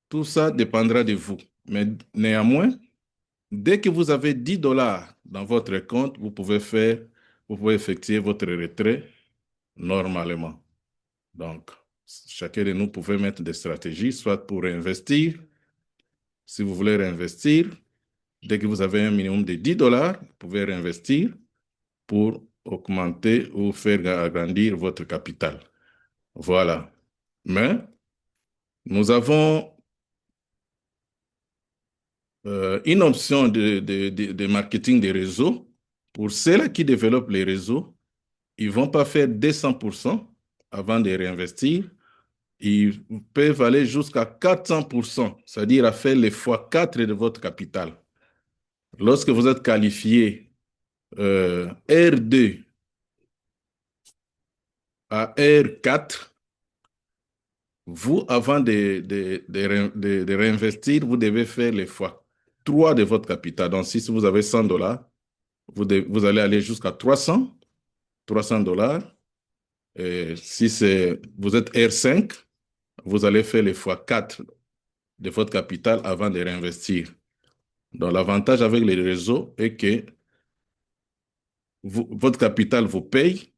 Tout ça dépendra de vous. Mais néanmoins, dès que vous avez 10 dollars dans votre compte, vous pouvez effectuer votre retrait normalement. Donc, chacun de nous pouvait mettre des stratégies, soit pour investir. Si vous voulez réinvestir, dès que vous avez un minimum de 10 dollars, vous pouvez réinvestir pour augmenter ou faire agrandir votre capital. Voilà. Mais nous avons une option de marketing des réseaux. Pour ceux-là qui développent les réseaux, ils ne vont pas faire 200% avant de réinvestir. Ils peuvent aller jusqu'à 400%, c'est-à-dire à faire les fois 4 de votre capital. Lorsque vous êtes qualifié R2 à R4, vous, avant de réinvestir, vous devez faire les fois 3 de votre capital. Donc, si vous avez 100 dollars, vous allez aller jusqu'à 300 dollars. Et si vous êtes R5, vous allez faire les fois 4 de votre capital avant de réinvestir. Donc, l'avantage avec les réseaux est que votre capital vous paye.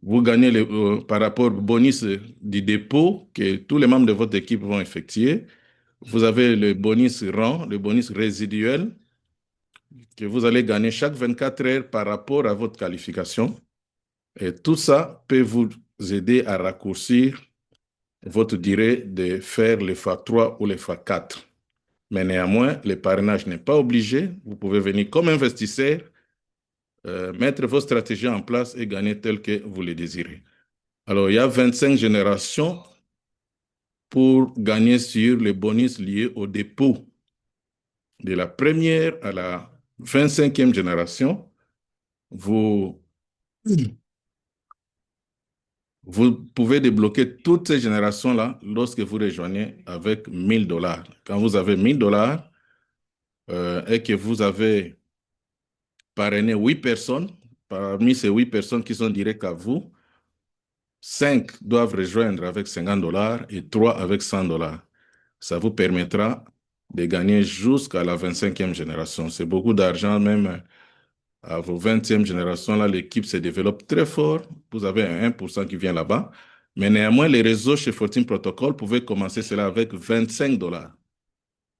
Vous gagnez par rapport au bonus du dépôt que tous les membres de votre équipe vont effectuer. Vous avez le bonus rang, le bonus résiduel que vous allez gagner chaque 24 heures par rapport à votre qualification. Et tout ça peut vous aider à raccourcir votre durée de faire les fois 3 ou les fois 4. Mais néanmoins, le parrainage n'est pas obligé. Vous pouvez venir comme investisseur, mettre vos stratégies en place et gagner tel que vous le désirez. Alors, il y a 25 générations pour gagner sur les bonus liés au dépôt. de la première à la 25e génération, vous pouvez débloquer toutes ces générations-là lorsque vous rejoignez avec 1000 $. Quand vous avez 1000 $ et que vous avez parrainé 8 personnes, parmi ces 8 personnes qui sont directes à vous, 5 doivent rejoindre avec 50 $ et 3 avec 100 $. Ça vous permettra de gagner jusqu'à la 25e génération. C'est beaucoup d'argent, même à vos 20e générations, là, l'équipe se développe très fort. Vous avez un 1% qui vient là-bas. Mais néanmoins, les réseaux chez 14 Protocol pouvaient commencer cela avec 25 $.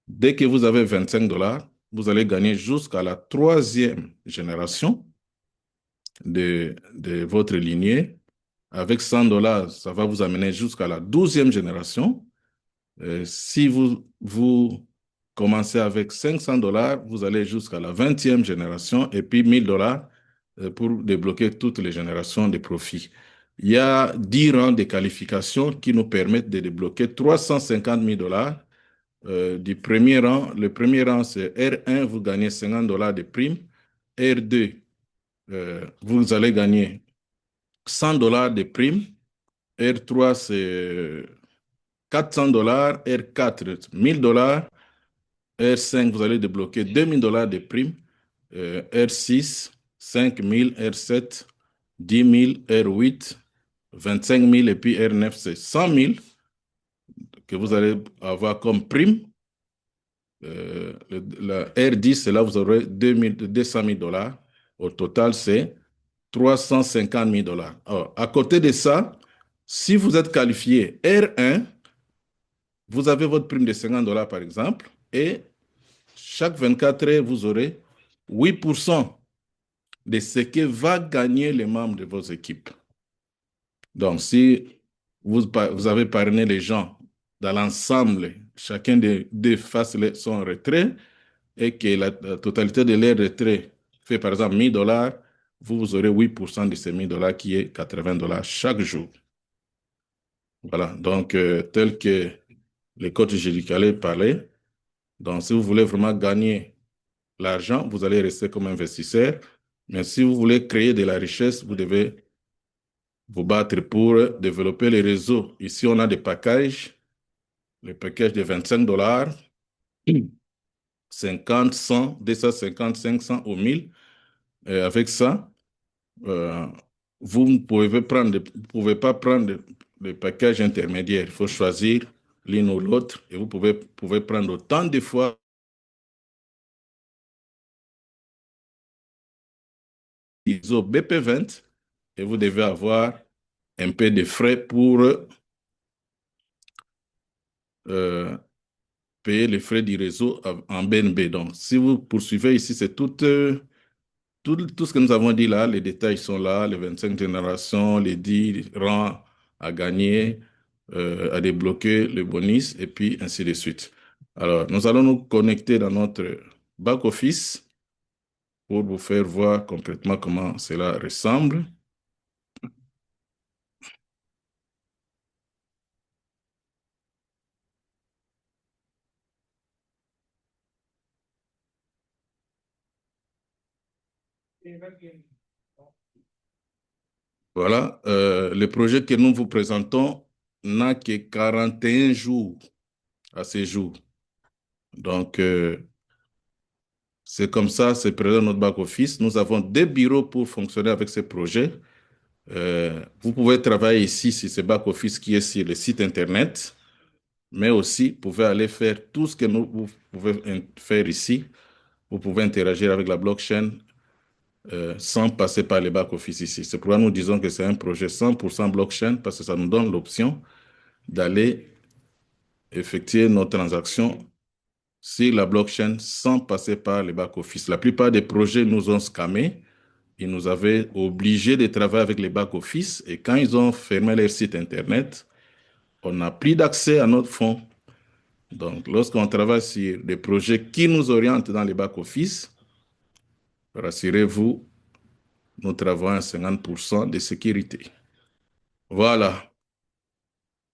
Dès que vous avez 25 $, vous allez gagner jusqu'à la 3e génération de votre lignée. Avec 100 $, ça va vous amener jusqu'à la 12e génération. Si vous commencez avec 500 $, vous allez jusqu'à la 20e génération et puis 1000 $ pour débloquer toutes les générations de profits. Il y a 10 rangs de qualification qui nous permettent de débloquer 350 000 $. Du premier rang, le premier rang, c'est R1, vous gagnez 50 $ de prime. R2, vous allez gagner 100 $ de prime. R3, c'est 400 $, R4, 1000 $, R5, vous allez débloquer 2000 $ de prime, R6, 5000, R7, 10 000, R8, 25 000 et puis R9, c'est 100 000 que vous allez avoir comme prime. La R10, c'est là vous aurez 200 000 $. Au total, c'est 350 000 $. Alors, à côté de ça, si vous êtes qualifié R1, vous avez votre prime de 50 $ par exemple, et chaque 24 heures, vous aurez 8% de ce que va gagner les membres de vos équipes. Donc, si vous avez parrainé les gens dans l'ensemble, chacun des deux fasse son retrait et que la totalité de leur retrait fait par exemple 1000 $, vous aurez 8% de ces 1000 $ qui est 80 $ chaque jour. Voilà, donc tel que le coach Gélicalé parlait, donc si vous voulez vraiment gagner l'argent, vous allez rester comme investisseur. Mais si vous voulez créer de la richesse, vous devez vous battre pour développer les réseaux. Ici, on a des packages. Le package de 25 $, 50, 100, 250, 500 ou 1000. Et avec ça, vous ne pouvez pas prendre le package intermédiaire. Il faut choisir l'une ou l'autre et vous pouvez prendre autant de fois ISO BP20 et vous devez avoir un peu de frais pour payer les frais du réseau en BNB. Donc, si vous poursuivez ici, c'est tout ce que nous avons dit là. Les détails sont là, les 25 générations, les 10 rangs à gagner, à débloquer le bonus, et puis ainsi de suite. Alors, nous allons nous connecter dans notre back-office pour vous faire voir concrètement comment cela ressemble. Voilà, le projet que nous vous présentons n'a que 41 jours à ce jour. Donc, c'est comme ça, c'est présent dans notre back-office. Nous avons des bureaux pour fonctionner avec ces projets. Vous pouvez travailler ici sur ce back-office qui est sur le site Internet, mais aussi, vous pouvez aller faire tout ce que vous pouvez faire ici. Vous pouvez interagir avec la blockchain sans passer par le back-office ici. C'est pourquoi nous disons que c'est un projet 100% blockchain parce que ça nous donne l'option d'aller effectuer nos transactions sur la blockchain sans passer par le back-office. La plupart des projets nous ont scammés. Ils nous avaient obligés de travailler avec les back-office et quand ils ont fermé leur site Internet, on n'a plus d'accès à notre fonds. Donc, lorsqu'on travaille sur des projets qui nous orientent dans les back-office, rassurez-vous, nous travaillons à 50% de sécurité. Voilà.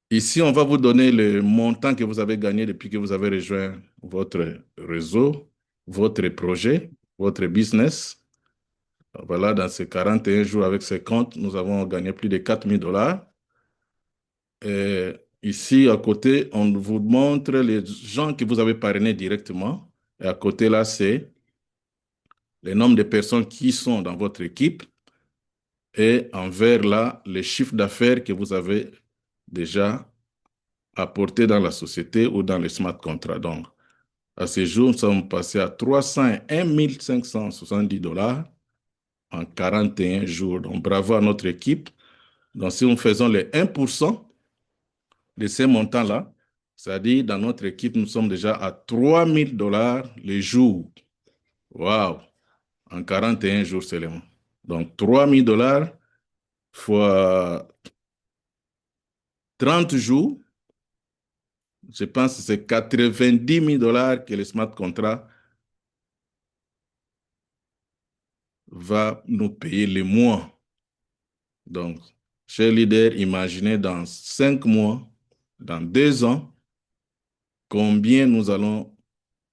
Ici, on va vous donner le montant que vous avez gagné depuis que vous avez rejoint votre réseau. votre projet, votre business. Voilà, dans ces 41 jours avec ces comptes, nous avons gagné plus de 4 000 $. Et ici, à côté, on vous montre les gens que vous avez parrainés directement. Et à côté, là, c'est le nombre de personnes qui sont dans votre équipe. Et en vert, là, les chiffres d'affaires que vous avez déjà apportés dans la société ou dans les smart contracts. Donc, à ce jour, nous sommes passés à 301 570 $ en 41 jours. Donc, bravo à notre équipe. Donc, si nous faisons les 1% de ces montants-là, c'est-à-dire dans notre équipe, nous sommes déjà à 3 000 $ le jour. Waouh! En 41 jours seulement. Donc, 3 000 $ fois 30 jours, je pense que c'est 90 000 $ que le smart contract va nous payer le mois. Donc, chers leaders, imaginez dans 5 mois, dans 2 ans, combien nous allons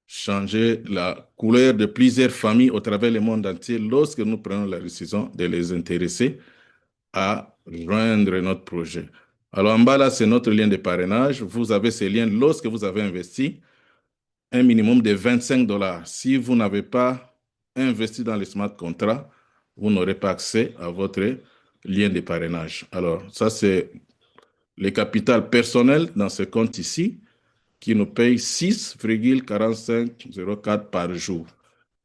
changer la couleur de plusieurs familles au travers le monde entier lorsque nous prenons la décision de les intéresser à joindre notre projet. Alors, en bas, là, c'est notre lien de parrainage. Vous avez ces liens lorsque vous avez investi un minimum de 25 $. Si vous n'avez pas investi dans les smart contracts, vous n'aurez pas accès à votre lien de parrainage. Alors, ça, c'est le capital personnel dans ce compte ici qui nous paye 6,4504 par jour.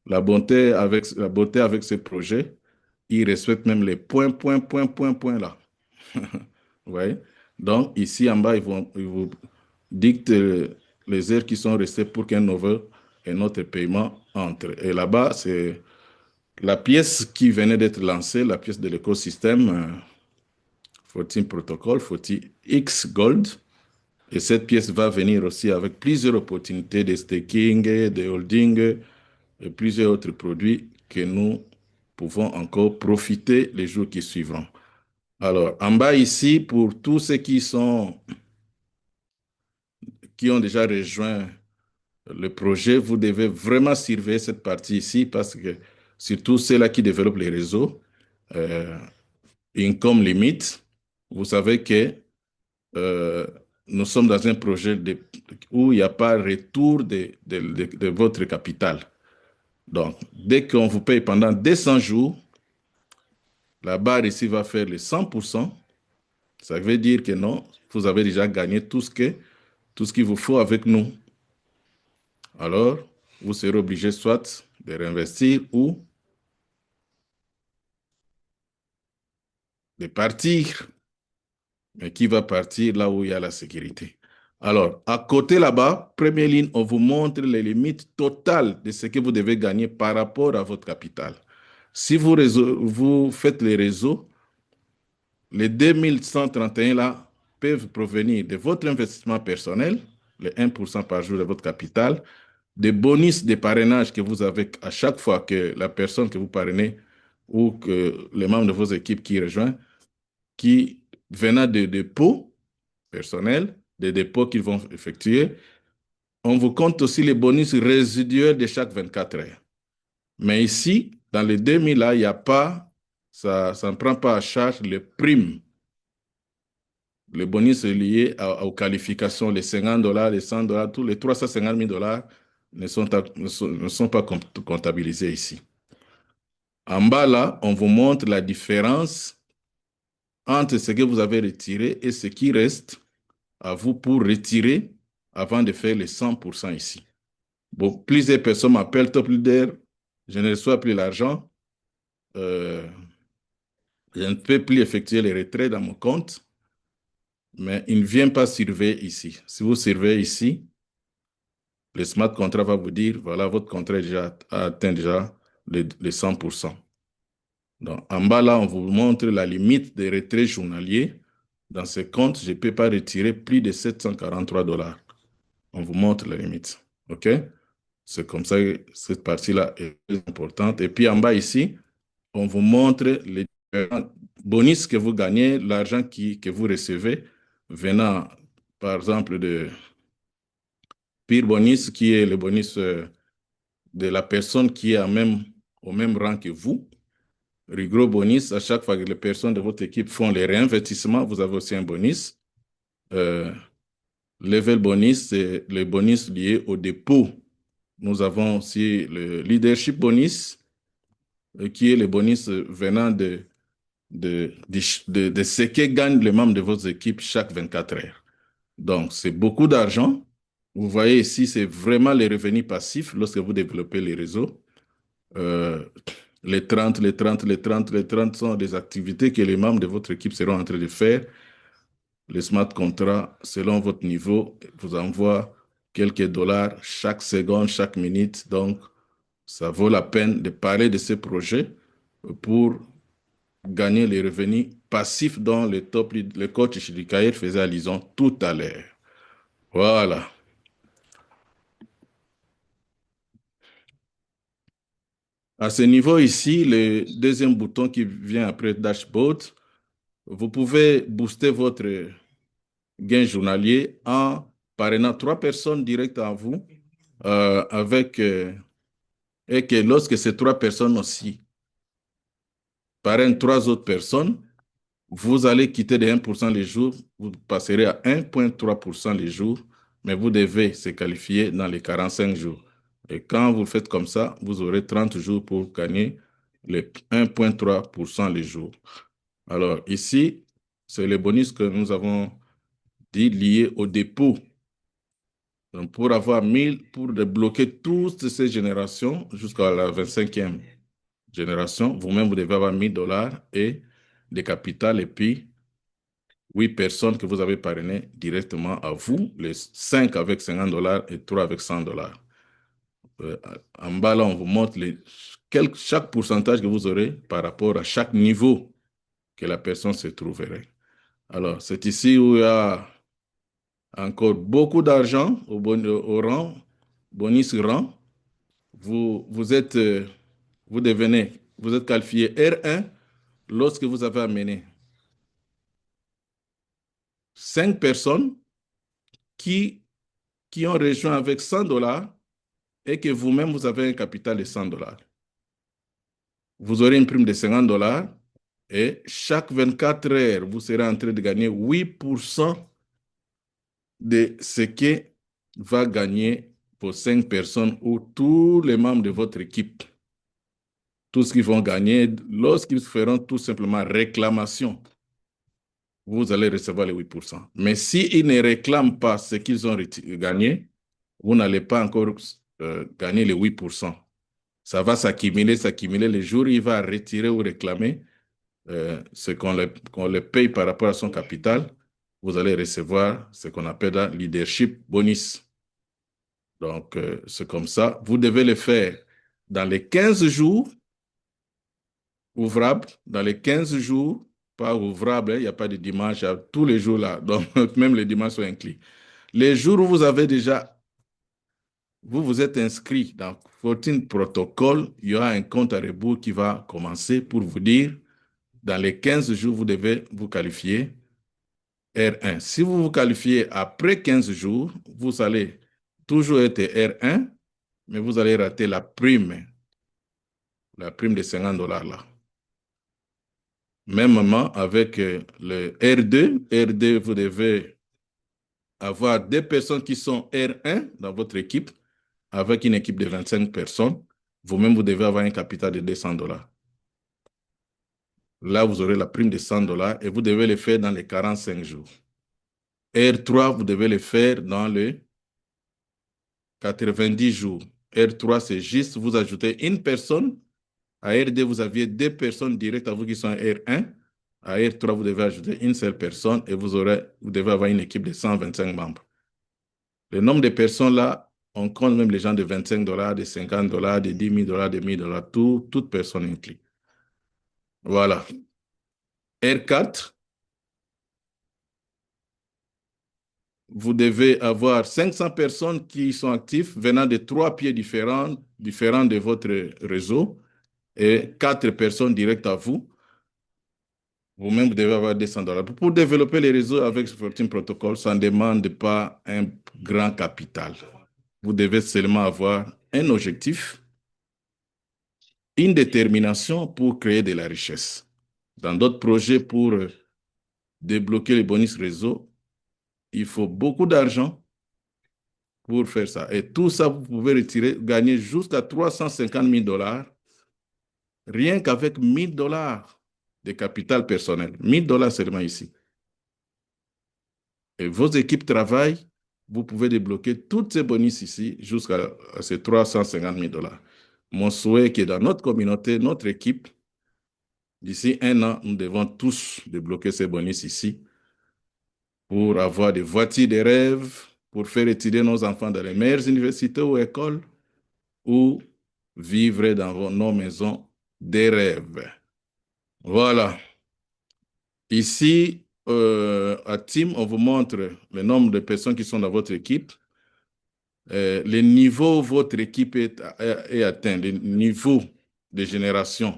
La beauté avec ce projet, il respecte même les points là. Vous voyez? Donc, ici en bas, ils vous dictent les heures qui sont restées pour qu'un nouveau et notre paiement entre. Et là-bas, c'est la pièce qui venait d'être lancée, la pièce de l'écosystème 14 Protocol, 14 X Gold. Et cette pièce va venir aussi avec plusieurs opportunités de staking, de holding et plusieurs autres produits que nous pouvons encore profiter les jours qui suivront. Alors, en bas ici, pour tous ceux qui ont déjà rejoint le projet, vous devez vraiment surveiller cette partie ici parce que surtout ceux-là qui développent les réseaux, income limit, vous savez que nous sommes dans un projet où il n'y a pas retour de votre capital. Donc, dès qu'on vous paye pendant 200 jours, la barre ici va faire les 100%. Ça veut dire que non, vous avez déjà gagné tout ce qu'il vous faut avec nous. Alors, vous serez obligé soit de réinvestir ou de partir. Mais qui va partir là où il y a la sécurité? Alors, à côté là-bas, première ligne, on vous montre les limites totales de ce que vous devez gagner par rapport à votre capital. Si vous faites les réseaux, les 2131 là peuvent provenir de votre investissement personnel, les 1% par jour de votre capital, des bonus de parrainage que vous avez à chaque fois que la personne que vous parrainez ou que les membres de vos équipes qui rejoignent, qui venant de dépôts personnels, des dépôts qu'ils vont effectuer. On vous compte aussi les bonus résiduels de chaque 24 heures. Mais ici, dans les 2000 là, il n'y a pas, ça ne prend pas à charge les primes. Les bonus liés aux qualifications, les 50 $, les 100 $, tous les 350 000 $ ne sont pas comptabilisés ici. En bas là, on vous montre la différence entre ce que vous avez retiré et ce qui reste à vous pour retirer avant de faire les 100% ici. Bon, plusieurs personnes m'appellent top leader, je ne reçois plus l'argent, je ne peux plus effectuer les retraits dans mon compte, mais il ne vient pas surveiller ici. Si vous surveillez ici, le smart contract va vous dire, voilà, votre contrat a atteint déjà les 100%. Donc, en bas là, on vous montre la limite des retraits journaliers. Dans ce compte, je ne peux pas retirer plus de 743 $. On vous montre la limite. OK? C'est comme ça que cette partie-là est très importante. Et puis en bas ici, on vous montre les différents bonus que vous gagnez, l'argent que vous recevez venant, par exemple, de Peer Bonus, qui est le bonus de la personne qui est au même rang que vous. Rigro bonus, à chaque fois que les personnes de votre équipe font les réinvestissements, vous avez aussi un bonus. Level bonus, c'est les bonus liés au dépôt. Nous avons aussi le leadership bonus, qui est le bonus venant de ce que gagnent les membres de votre équipe chaque 24 heures. Donc, c'est beaucoup d'argent. Vous voyez ici, c'est vraiment les revenus passifs lorsque vous développez les réseaux. Les 30 sont des activités que les membres de votre équipe seront en train de faire. Le smart contract, selon votre niveau, vous envoie quelques dollars chaque seconde, chaque minute. Donc, ça vaut la peine de parler de ces projets pour gagner les revenus passifs dont le coach Shirikair faisait allusion tout à l'heure. Voilà. À ce niveau ici, le deuxième bouton qui vient après Dashboard, vous pouvez booster votre gain journalier en parrainant 3 personnes directes à vous et que lorsque ces 3 personnes aussi parrainent 3 autres personnes, vous allez quitter de 1% les jours, vous passerez à 1,3% les jours, mais vous devez se qualifier dans les 45 jours. Et quand vous faites comme ça, vous aurez 30 jours pour gagner les 1,3% les jours. Alors ici, c'est le bonus que nous avons dit lié au dépôt. Donc pour débloquer toutes ces générations jusqu'à la 25e génération, vous-même, vous devez avoir $1000 et des capitales et puis 8 personnes que vous avez parrainées directement à vous, les 5 avec $50 et 3 avec $100. En bas, là, on vous montre chaque pourcentage que vous aurez par rapport à chaque niveau que la personne se trouverait. Alors, c'est ici où il y a encore beaucoup d'argent au rang, bonus rang. Vous êtes qualifié R1 lorsque vous avez amené 5 personnes qui ont rejoint avec $100 et que vous-même, vous avez un capital de $100. Vous aurez une prime de $50 et chaque 24 heures, vous serez en train de gagner 8% de ce que va gagner vos 5 personnes ou tous les membres de votre équipe. Tout ce qu'ils vont gagner lorsqu'ils feront tout simplement réclamation. Vous allez recevoir les 8%. Mais s'ils ne réclament pas ce qu'ils ont gagné, vous n'allez pas encore gagner les 8%. Ça va s'accumuler. Le jour où il va retirer ou réclamer ce qu'on le paye par rapport à son capital, vous allez recevoir ce qu'on appelle un leadership bonus. Donc, c'est comme ça. Vous devez le faire dans les 15 jours ouvrables, dans les 15 jours pas ouvrables, il n'y a pas de dimanche, tous les jours là, donc même les dimanches sont inclus. Les jours où vous vous êtes inscrit dans 14 protocole, il y aura un compte à rebours qui va commencer pour vous dire, dans les 15 jours, vous devez vous qualifier R1. Si vous vous qualifiez après 15 jours, vous allez toujours être R1, mais vous allez rater la prime de $50 là. Mêmement avec le R2. R2, vous devez avoir 2 personnes qui sont R1 dans votre équipe, avec une équipe de 25 personnes. Vous-même, vous devez avoir un capital de $200. Là, vous aurez la prime de $100 et vous devez le faire dans les 45 jours. R3, vous devez le faire dans les 90 jours. R3, c'est juste, vous ajoutez une personne. À R2, vous aviez 2 personnes directes à vous qui sont R1. À R3, vous devez ajouter une seule personne et vous devez avoir une équipe de 125 membres. Le nombre de personnes là, on compte même les gens de $25, de $50, de $10,000, de $1,000, toute personne inclue. Voilà. R4, vous devez avoir 500 personnes qui sont actives venant de 3 pieds différents de votre réseau et 4 personnes directes à vous. Vous-même, vous devez avoir $200. Pour développer les réseaux avec ce 14 protocole, ça ne demande pas un grand capital. Vous devez seulement avoir un objectif une détermination pour créer de la richesse. Dans d'autres projets pour débloquer les bonus réseau, il faut beaucoup d'argent pour faire ça. Et tout ça, vous pouvez retirer, gagner jusqu'à 350 000 dollars, rien qu'avec 1 000 dollars de capital personnel. 1 000 dollars seulement ici. Et vos équipes travaillent, vous pouvez débloquer tous ces bonus ici jusqu'à ces 350 000 dollars. Mon souhait est que dans notre communauté, notre équipe, d'ici 1 an, nous devons tous débloquer ces bonus ici pour avoir des voitures de rêve, pour faire étudier nos enfants dans les meilleures universités ou écoles, ou vivre dans nos maisons des rêves. Voilà. Ici, à Team, on vous montre le nombre de personnes qui sont dans votre équipe, le niveau où votre équipe est atteint, le niveau de génération.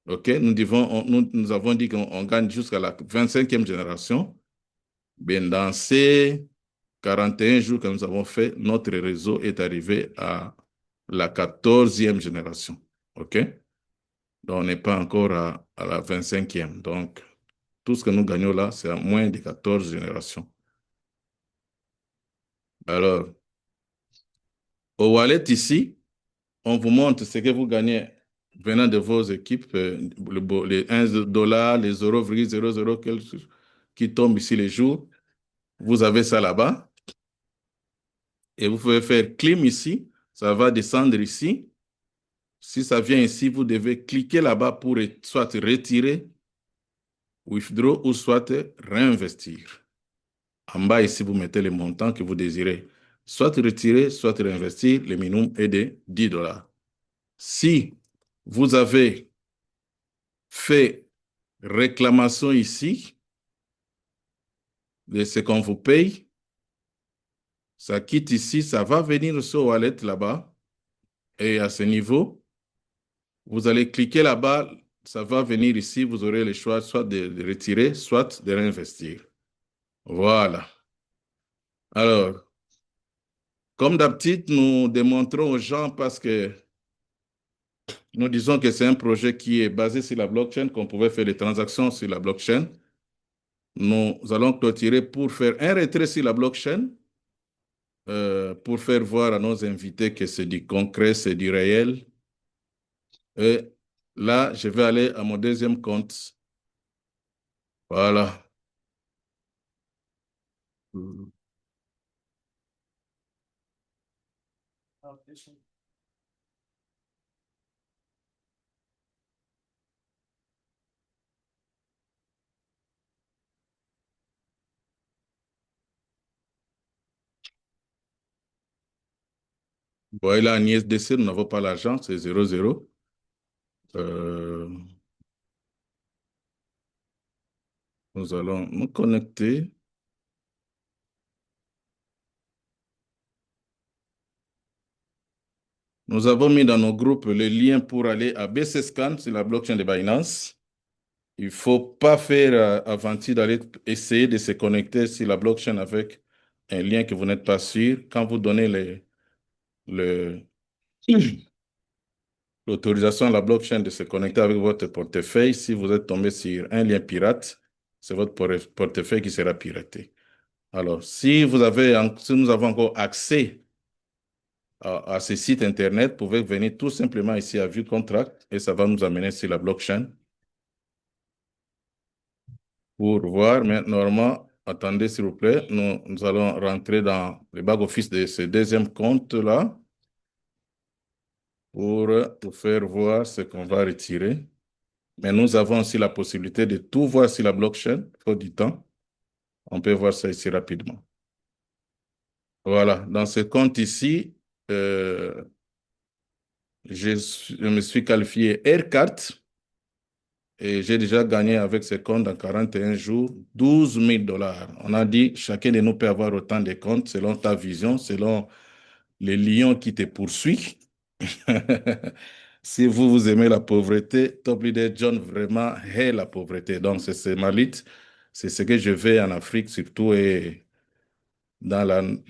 OK? Nous avons dit qu'on gagne jusqu'à la 25e génération. Bien, dans ces 41 jours que nous avons fait, notre réseau est arrivé à la 14e génération. OK? Donc, on n'est pas encore à la 25e. Donc, tout ce que nous gagnons là, c'est à moins de 14 générations. Alors, au wallet ici, on vous montre ce que vous gagnez venant de vos équipes, les 1 dollar, les 0,00 qui tombent ici les jours. Vous avez ça là-bas. Et vous pouvez faire clim ici. Ça va descendre ici. Si ça vient ici, vous devez cliquer là-bas pour soit retirer, withdraw ou soit réinvestir. En bas ici, vous mettez le montant que vous désirez. Soit retirer, soit réinvestir. Le minimum est de 10 dollars. Si vous avez fait réclamation ici de ce qu'on vous paye, ça quitte ici, ça va venir sur wallet là-bas. Et à ce niveau, vous allez cliquer là-bas, ça va venir ici, vous aurez le choix soit de retirer, soit de réinvestir. Voilà. Alors, comme d'habitude, nous démontrons aux gens parce que nous disons que c'est un projet qui est basé sur la blockchain, qu'on pouvait faire des transactions sur la blockchain. Nous allons clôturer pour faire un retrait sur la blockchain, pour faire voir à nos invités que c'est du concret, c'est du réel. Et là, je vais aller à mon deuxième compte. Voilà. Voilà, en ISDC, nous n'avons pas l'argent, c'est 0,0. Nous allons nous connecter. Nous avons mis dans nos groupes le lien pour aller à BCScan sur la blockchain de Binance. Il ne faut pas faire aventure d'aller essayer de se connecter sur la blockchain avec un lien que vous n'êtes pas sûr. Quand vous donnez l'autorisation à la blockchain de se connecter avec votre portefeuille, si vous êtes tombé sur un lien pirate, c'est votre portefeuille qui sera piraté. Alors, si nous avons encore accès à ce site Internet, vous pouvez venir tout simplement ici à View Contract et ça va nous amener sur la blockchain pour voir. Mais normalement, attendez s'il vous plaît, nous allons rentrer dans le back-office de ce deuxième compte-là pour vous faire voir ce qu'on va retirer. Mais nous avons aussi la possibilité de tout voir sur la blockchain. Il faut du temps. On peut voir ça ici rapidement. Voilà, dans ce compte ici, je me suis qualifié Aircard et j'ai déjà gagné avec ce compte en 41 jours 12 000 dollars. On a dit chacun de nous peut avoir autant de comptes selon ta vision, selon les lions qui te poursuivent. Si vous aimez la pauvreté, Top Leader John vraiment hait la pauvreté. Donc, c'est ma lutte. C'est ce que je fais en Afrique surtout et dans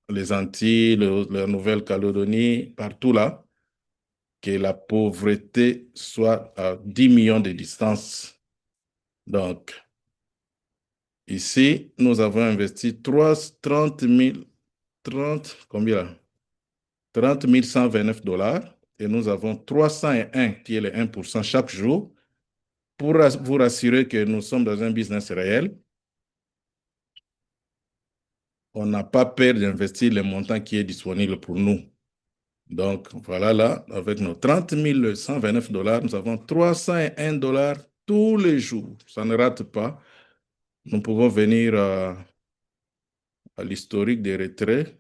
les Antilles, la Nouvelle-Calédonie, partout là. que la pauvreté soit à 10 millions de distance. Donc, ici, nous avons investi 30 000, combien? 30 129 $ et nous avons 301 qui est le 1% chaque jour pour vous rassurer que nous sommes dans un business réel. On n'a pas peur d'investir le montant qui est disponible pour nous. Donc, voilà là, avec nos 30 129 $, nous avons 301 $ tous les jours. Ça ne rate pas. Nous pouvons venir à l'historique des retraits.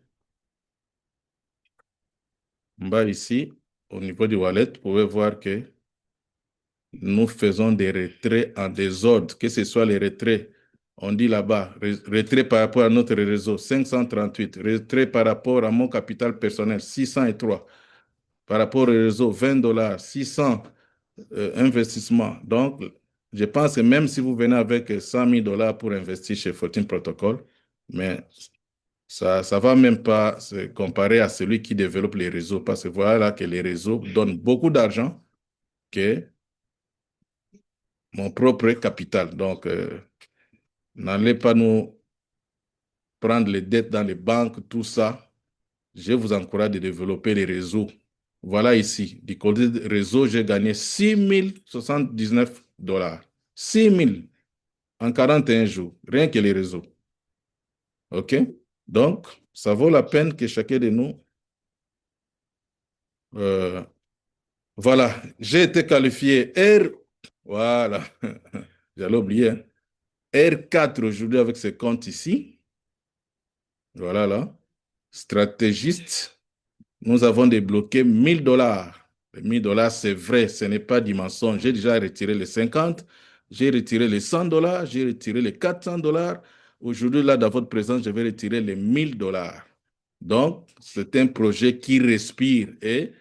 En bas ici, au niveau du wallet, vous pouvez voir que nous faisons des retraits en désordre, que ce soit les retraits, on dit là-bas, retrait par rapport à notre réseau, 538, retrait par rapport à mon capital personnel, 603, par rapport au réseau, 20 $, 600 investissements. Donc, je pense que même si vous venez avec 100 000 $ pour investir chez 14 Protocol, mais ça ne va même pas se comparer à celui qui développe les réseaux, parce que voilà que les réseaux donnent beaucoup d'argent que mon propre capital. Donc, n'allez pas nous prendre les dettes dans les banques, tout ça. Je vous encourage de développer les réseaux. Voilà ici, du côté du réseau, j'ai gagné 6 079 $. 6 000 en 41 jours, rien que les réseaux. OK? Donc, ça vaut la peine que chacun de nous... voilà, j'ai été qualifié R... Voilà, j'allais oublier. Hein. R4 aujourd'hui avec ce compte ici. Voilà là. Stratégiste. Nous avons débloqué 1 000 $. Les 1 000 $, c'est vrai, ce n'est pas du mensonge. J'ai déjà retiré les 50, j'ai retiré les 100 $, j'ai retiré les 400 $. Aujourd'hui, là, dans votre présence, je vais retirer les 1 000 $. Donc, c'est un projet qui respire. Et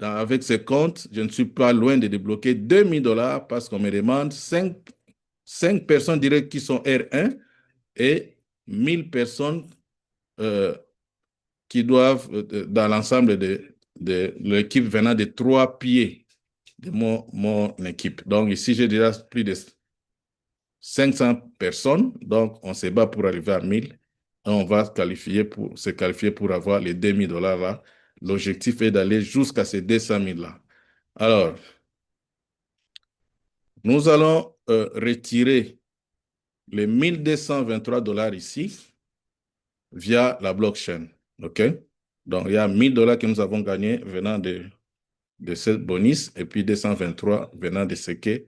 avec ce compte, je ne suis pas loin de débloquer 2 000 $ parce qu'on me demande 5 personnes directes qui sont R1 et 1000 personnes qui doivent, dans l'ensemble de l'équipe venant de 3 pieds de mon équipe. Donc ici, j'ai déjà plus de 500 personnes. Donc, on se bat pour arriver à 1000. Et on va se qualifier pour avoir les 2 000 $ là. L'objectif est d'aller jusqu'à ces 200 000 là. Alors, nous allons retirer les 1 223 $ ici via la blockchain. OK? Donc, il y a 1 000 $ que nous avons gagnés venant de cette bonus et puis 223 venant de ce que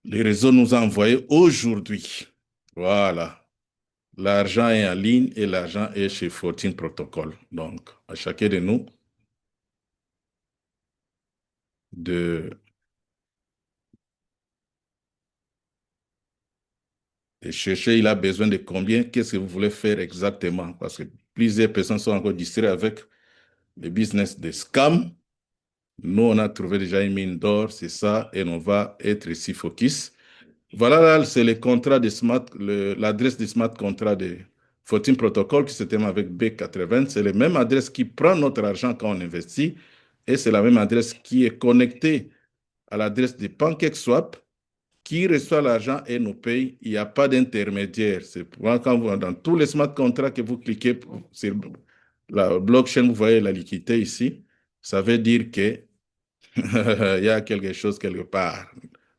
les réseaux nous ont envoyé aujourd'hui. Voilà. L'argent est en ligne et l'argent est chez 14 Protocol. Donc, à chacun de nous de chercher, il a besoin de combien, qu'est-ce que vous voulez faire exactement, parce que plusieurs personnes sont encore distraites avec le business de scam. Nous, on a trouvé déjà une mine d'or, c'est ça, et on va être ici focus. Voilà, là, c'est le contrat de Smart, l'adresse de Smart Contract de 14 Protocol qui se termine avec B80. C'est la même adresse qui prend notre argent quand on investit, et c'est la même adresse qui est connectée à l'adresse de PancakeSwap qui reçoit l'argent et nous paye. Il n'y a pas d'intermédiaire. C'est quand vous, dans tous les smart contracts que vous cliquez sur la blockchain, vous voyez la liquidité ici. Ça veut dire que il y a quelque chose quelque part.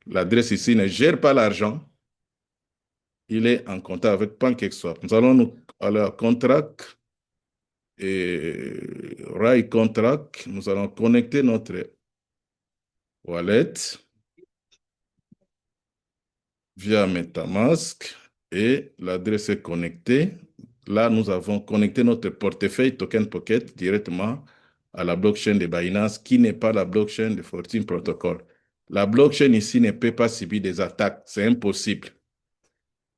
L'adresse ici ne gère pas l'argent. Il est en contact avec PancakeSwap. Nous allons nous aller à contract et Rai Contract. Nous allons connecter notre wallet via MetaMask et l'adresse est connectée. Là, nous avons connecté notre portefeuille Token Pocket directement à la blockchain de Binance qui n'est pas la blockchain de 14 Protocol. La blockchain ici ne peut pas subir des attaques. C'est impossible.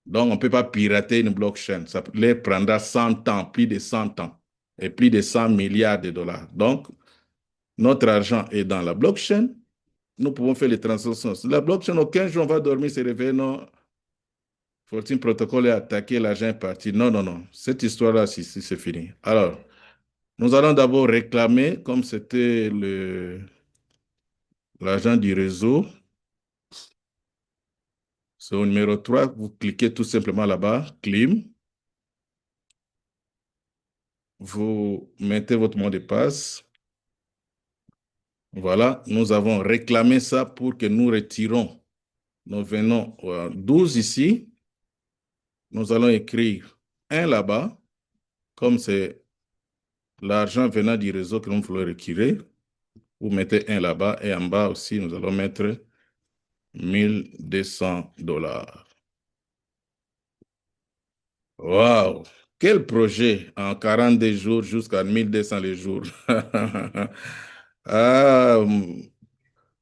Donc, on ne peut pas pirater une blockchain. Ça leur prendra 100 ans, plus de 100 ans et plus de 100 milliards de dollars. Donc, notre argent est dans la blockchain. Nous pouvons faire les transactions. La blockchain, aucun jour on va dormir, se réveiller, non. 14 Protocol est attaqué, l'argent est parti. Non, non, non. Cette histoire-là, c'est fini. Alors, nous allons d'abord réclamer, comme c'était le L'agent du réseau. C'est au numéro 3. Vous cliquez tout simplement là-bas, Clim. Vous mettez votre mot de passe. Voilà, nous avons réclamé ça pour que nous retirons. Nous venons à 12 ici. Nous allons écrire 1 là-bas, comme c'est l'argent venant du réseau que nous voulons retirer. Vous mettez 1 là-bas et en bas aussi, nous allons mettre 1200 $. Wow! Quel projet en 42 jours jusqu'à 1200 les jours. Ah,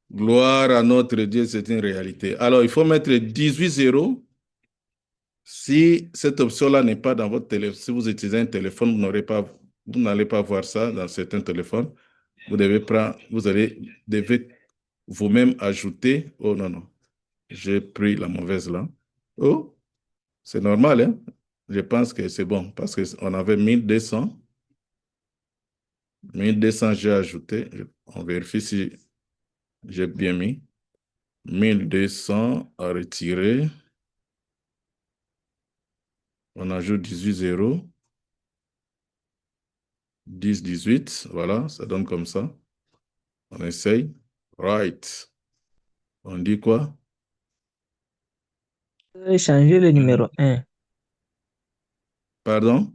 gloire à notre Dieu, c'est une réalité. Alors, il faut mettre 18 zéros. Si cette option-là n'est pas dans votre téléphone, si vous utilisez un téléphone, vous n'allez pas voir ça dans certains téléphones. Vous devez vous-même ajouter. Oh non, non, j'ai pris la mauvaise là. Oh, c'est normal, hein? Je pense que c'est bon parce qu'on avait 1200. 1200, j'ai ajouté. On vérifie si j'ai bien mis. 1200 à retirer. On ajoute 18 zéros. 10, 18. Voilà, ça donne comme ça. On essaye. Right. On dit quoi? Vous allez changer le numéro 1. Pardon?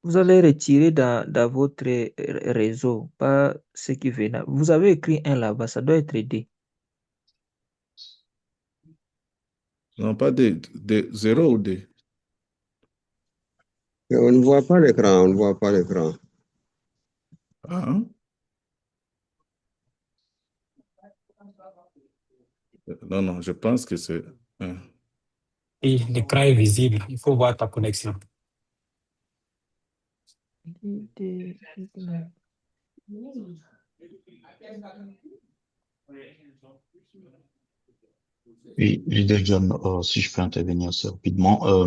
Vous allez retirer dans votre réseau, pas ce qui vient. Vous avez écrit 1 là-bas, ça doit être D. Non, pas D. 0 ou D? On ne voit pas l'écran, on ne voit pas l'écran. Ah. Non, non, je pense que c'est 1. Et l'écran est visible. Il faut voir ta connexion. Oui, leader John, si je peux intervenir assez rapidement,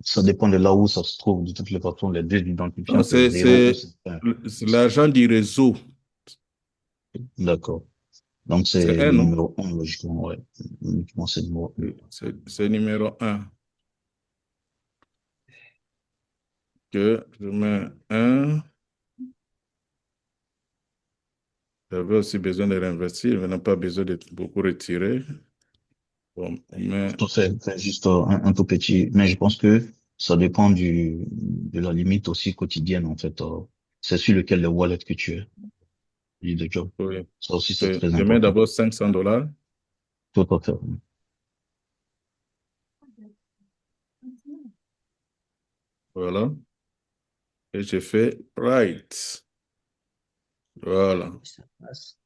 ça dépend de là où ça se trouve. De toutes les façons, les deux identifiants, Non, c'est 0 ou c'est 1. c'est l'argent du réseau. D'accord. Donc, C'est c'est 1, le non? numéro 1, logiquement, ouais. Uniquement, c'est le numéro 1. C'est numéro 1. Que je mets 1. J'avais aussi besoin de réinvestir, je n'ai pas besoin de beaucoup retirer. Bon, mais... C'est juste un tout petit, mais je pense que ça dépend de la limite aussi quotidienne, en fait. C'est sur lequel le wallet que tu es, leader John. Oui. Ça aussi, c'est très Je mets important. d'abord 500 $. Tout à fait. Voilà. Et j'ai fait right. Voilà. Ça passe.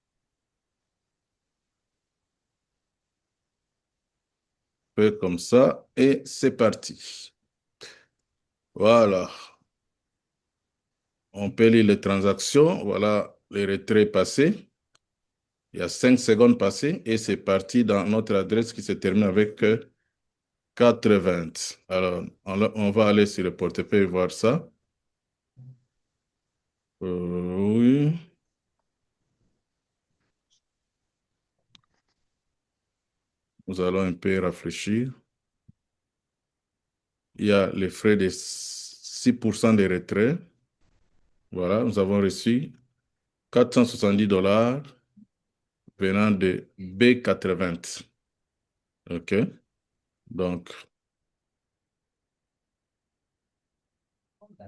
Fait comme ça. Et c'est parti. Voilà. On peut lire les transactions. Voilà les retraits passés. Il y a 5 secondes passées et c'est parti dans notre adresse qui se termine avec 80. Alors, on va aller sur le portefeuille voir ça. Oui. Nous allons un peu réfléchir. Il y a les frais de 6% de retrait. Voilà, nous avons reçu 470 $ venant de B80. OK. Donc,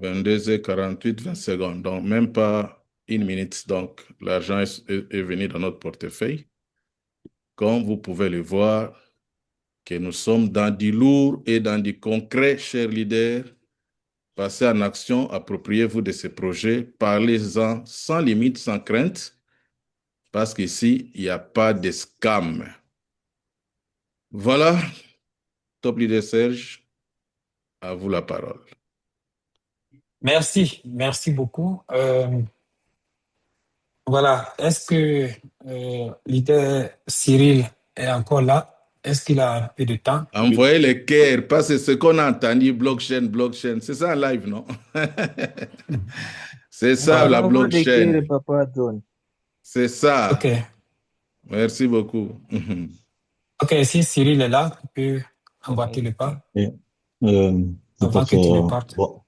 22h48, 20 secondes. Donc, même pas 1 minute. Donc, l'argent est venu dans notre portefeuille. Comme vous pouvez le voir, que nous sommes dans du lourd et dans du concret, chers leaders. Passez en action, appropriez-vous de ces projets, parlez-en sans limite, sans crainte, parce qu'ici, il n'y a pas de scam. Voilà, Top Leader Serge, à vous la parole. Merci beaucoup. Voilà, est-ce que leader Cyril est encore là? Est-ce qu'il a un peu de temps? Envoyez les cœurs, parce que ce qu'on a entendu, blockchain, c'est ça en live, non? C'est ça, la Envoie des cœurs, blockchain. Papa John. C'est ça. Ok. Merci beaucoup. Ok, si Cyril est là, il peut emboîter le pas Et, euh, avant que tu ne peut-être, partes. bon,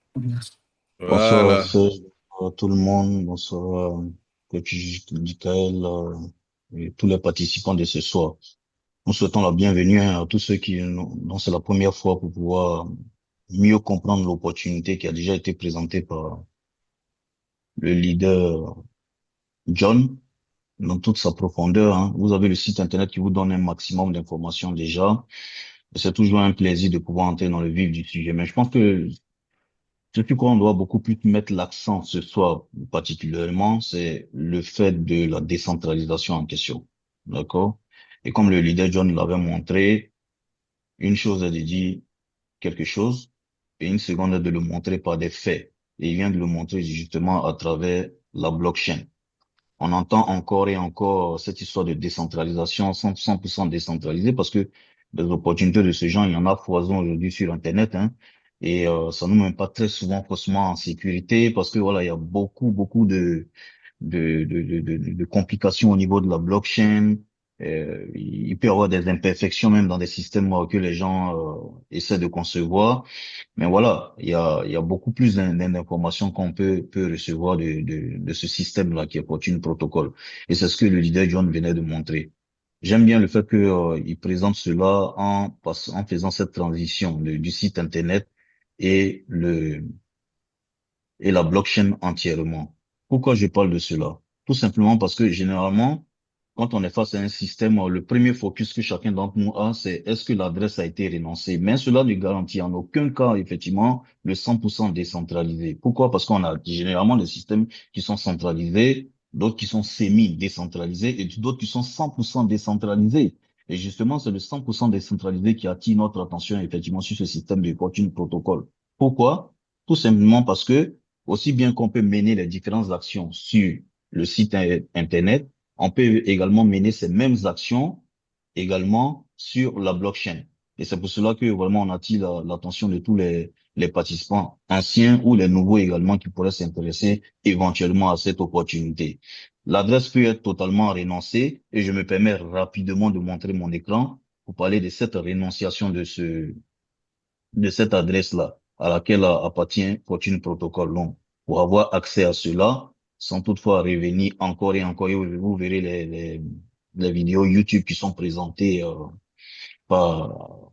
bonsoir Voilà. Serge, bonsoir tout le monde, bonsoir Coach Michael et tous les participants de ce soir. Nous souhaitons la bienvenue à tous ceux dont c'est la première fois pour pouvoir mieux comprendre l'opportunité qui a déjà été présentée par le leader John dans toute sa profondeur, hein. Vous avez le site internet qui vous donne un maximum d'informations déjà. Et c'est toujours un plaisir de pouvoir entrer dans le vif du sujet. Mais je pense que ce sur quoi on doit beaucoup plus mettre l'accent ce soir particulièrement, c'est le fait de la décentralisation en question. D'accord? Et comme le leader John l'avait montré, une chose est de dire quelque chose et une seconde est de le montrer par des faits. Et il vient de le montrer justement à travers la blockchain. On entend encore et encore cette histoire de décentralisation, 100% décentralisée, parce que des opportunités de ce genre, il y en a foison aujourd'hui sur Internet, hein. Et ça nous met pas très souvent forcément en sécurité, parce que voilà, il y a beaucoup de complications au niveau de la blockchain. Il peut y avoir des imperfections même dans des systèmes que les gens essaient de concevoir. Mais voilà, il y a beaucoup plus d'informations qu'on peut recevoir de ce système-là qui est Fortune Protocol. Et c'est ce que le leader John venait de montrer. J'aime bien le fait que, il présente cela en faisant cette transition du site Internet et et la blockchain entièrement. Pourquoi je parle de cela? Tout simplement parce que généralement, quand on est face à un système, le premier focus que chacun d'entre nous a, c'est est-ce que l'adresse a été renoncée? Mais cela ne garantit en aucun cas, effectivement, le 100% décentralisé. Pourquoi? Parce qu'on a généralement des systèmes qui sont centralisés, d'autres qui sont semi-décentralisés et d'autres qui sont 100% décentralisés. Et justement, c'est le 100% décentralisé qui attire notre attention, effectivement, sur ce système de Fortune Protocol. Pourquoi? Tout simplement parce que aussi bien qu'on peut mener les différentes actions sur le site Internet, on peut également mener ces mêmes actions également sur la blockchain. Et c'est pour cela que vraiment on attire l'attention de tous les participants anciens ou les nouveaux également qui pourraient s'intéresser éventuellement à cette opportunité. L'adresse peut être totalement renoncée et je me permets rapidement de montrer mon écran pour parler de cette rénonciation de cette adresse-là à laquelle appartient Fortune Protocol. Donc, pour avoir accès à cela, sans toutefois revenir encore et encore, et vous verrez les vidéos YouTube qui sont présentées par,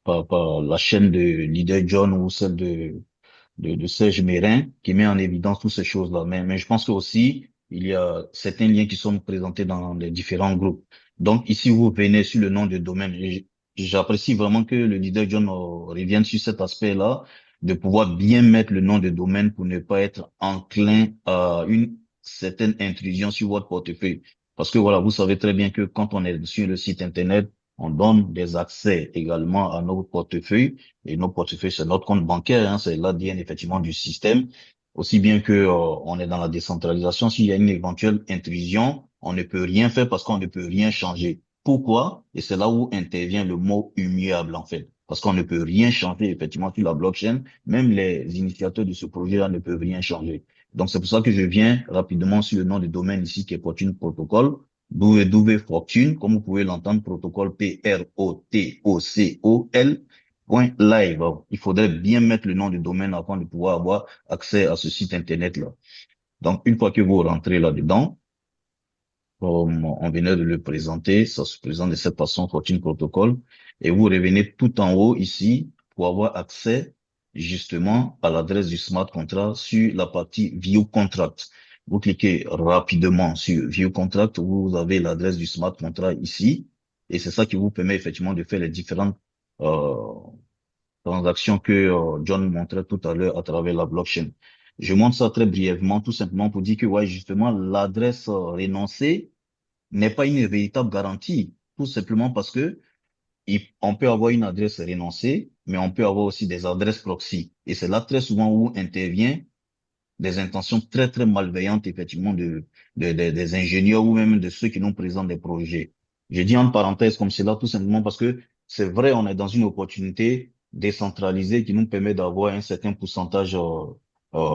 par la chaîne de Leader John ou celle de Serge Mérin qui met en évidence toutes ces choses-là. Mais je pense que aussi, il y a certains liens qui sont présentés dans les différents groupes. Donc ici, vous venez sur le nom de domaine. Et j'apprécie vraiment que le leader John revienne sur cet aspect-là, de pouvoir bien mettre le nom de domaine pour ne pas être enclin à une certaine intrusion sur votre portefeuille. Parce que voilà, vous savez très bien que quand on est sur le site Internet, on donne des accès également à notre portefeuille et nos portefeuilles, c'est notre compte bancaire, hein, c'est l'ADN effectivement du système. Aussi bien que on est dans la décentralisation, s'il y a une éventuelle intrusion, on ne peut rien faire parce qu'on ne peut rien changer. Pourquoi? Et c'est là où intervient le mot immuable en fait. Parce qu'on ne peut rien changer effectivement sur la blockchain. Même les initiateurs de ce projet-là ne peuvent rien changer. Donc c'est pour ça que je viens rapidement sur le nom du domaine ici qui est Fortune Protocol. Fortune, comme vous pouvez l'entendre, protocole Protocol. Live. Il faudrait bien mettre le nom du domaine afin de pouvoir avoir accès à ce site internet-là. Donc, une fois que vous rentrez là-dedans, comme on venait de le présenter, ça se présente de cette façon, Fortune Protocol, et vous revenez tout en haut ici pour avoir accès justement à l'adresse du smart contract sur la partie View Contract. Vous cliquez rapidement sur View Contract, vous avez l'adresse du smart contract ici, et c'est ça qui vous permet effectivement de faire les différentes euh, transactions que John montrait tout à l'heure à travers la blockchain. Je montre ça très brièvement, tout simplement pour dire que ouais, justement, l'adresse renoncée n'est pas une véritable garantie, tout simplement parce que on peut avoir une adresse renoncée, mais on peut avoir aussi des adresses proxy. Et c'est là très souvent où intervient des intentions très malveillantes, effectivement, des ingénieurs ou même de ceux qui nous présentent des projets. Je dis en parenthèse comme cela, tout simplement parce que c'est vrai, on est dans une opportunité décentralisée qui nous permet d'avoir un certain pourcentage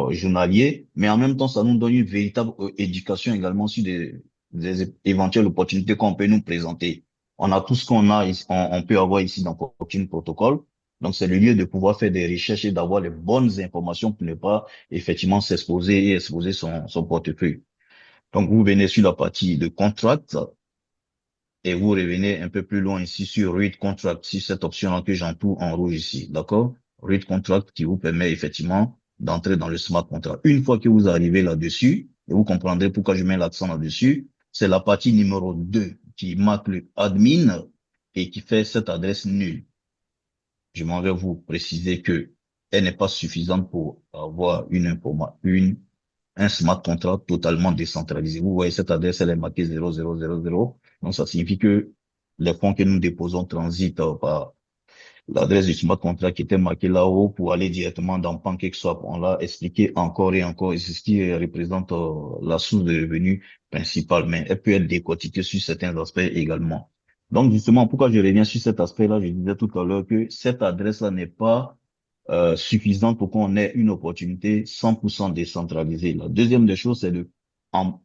journalier, mais en même temps, ça nous donne une véritable éducation également sur des éventuelles opportunités qu'on peut nous présenter. On a tout ce qu'on a, on peut avoir ici dans Fortune Protocol. Donc, c'est le lieu de pouvoir faire des recherches et d'avoir les bonnes informations pour ne pas effectivement s'exposer et exposer son portefeuille. Donc, vous venez sur la partie de contract et vous revenez un peu plus loin ici sur Read Contract, sur cette option-là que j'entoure en rouge ici, d'accord? Read Contract qui vous permet effectivement d'entrer dans le smart contract. Une fois que vous arrivez là-dessus, et vous comprendrez pourquoi je mets l'accent là-dessus, c'est la partie numéro 2 qui marque le admin et qui fait cette adresse nulle. Je m'en vais vous préciser que elle n'est pas suffisante pour avoir un smart contract totalement décentralisé. Vous voyez, cette adresse, elle est marquée 0000. Donc, ça signifie que les fonds que nous déposons transitent par l'adresse du smart contract qui était marquée là-haut pour aller directement dans PancakeSwap. On l'a expliqué encore et encore, et c'est ce qui représente la source de revenus principale, mais elle peut être décortiquée sur certains aspects également. Donc, justement, pourquoi je reviens sur cet aspect-là, je disais tout à l'heure que cette adresse-là n'est pas suffisante pour qu'on ait une opportunité 100% décentralisée. La deuxième des choses, c'est en,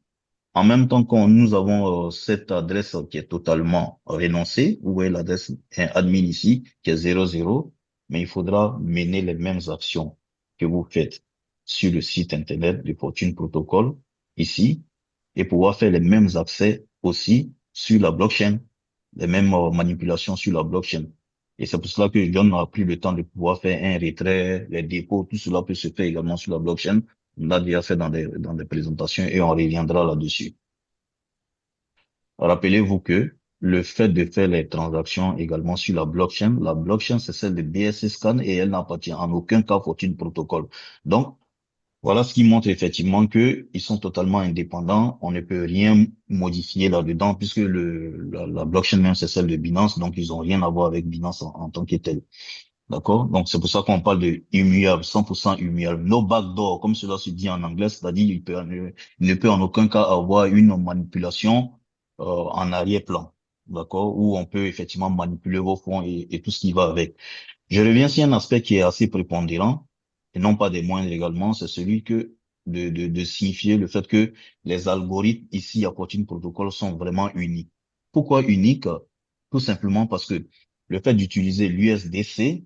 en même temps que nous avons cette adresse qui est totalement renoncée, vous voyez l'adresse admin ici, qui est 00, mais il faudra mener les mêmes actions que vous faites sur le site internet de Fortune Protocol, ici, et pouvoir faire les mêmes accès aussi sur la blockchain, les mêmes manipulations sur la blockchain. Et c'est pour cela que John a pris le temps de pouvoir faire un retrait, les dépôts, tout cela peut se faire également sur la blockchain. On l'a déjà fait dans des présentations et on reviendra là-dessus. Rappelez-vous que le fait de faire les transactions également sur la blockchain, c'est celle de BSC Scan et elle n'appartient en aucun cas à Fortune Protocol. Donc, voilà ce qui montre effectivement que ils sont totalement indépendants. On ne peut rien modifier là-dedans puisque la blockchain même, c'est celle de Binance. Donc, ils ont rien à voir avec Binance en tant que tel. D'accord? Donc, c'est pour ça qu'on parle de immuable, 100% immuable. No backdoor, comme cela se dit en anglais, c'est-à-dire il ne peut en aucun cas avoir une manipulation en arrière-plan. D'accord? Où on peut effectivement manipuler vos fonds et tout ce qui va avec. Je reviens sur un aspect qui est assez prépondérant, et non pas des moindres également, c'est celui de signifier le fait que les algorithmes ici à Fortune Protocol sont vraiment uniques. Pourquoi uniques? Tout simplement parce que le fait d'utiliser l'USDC,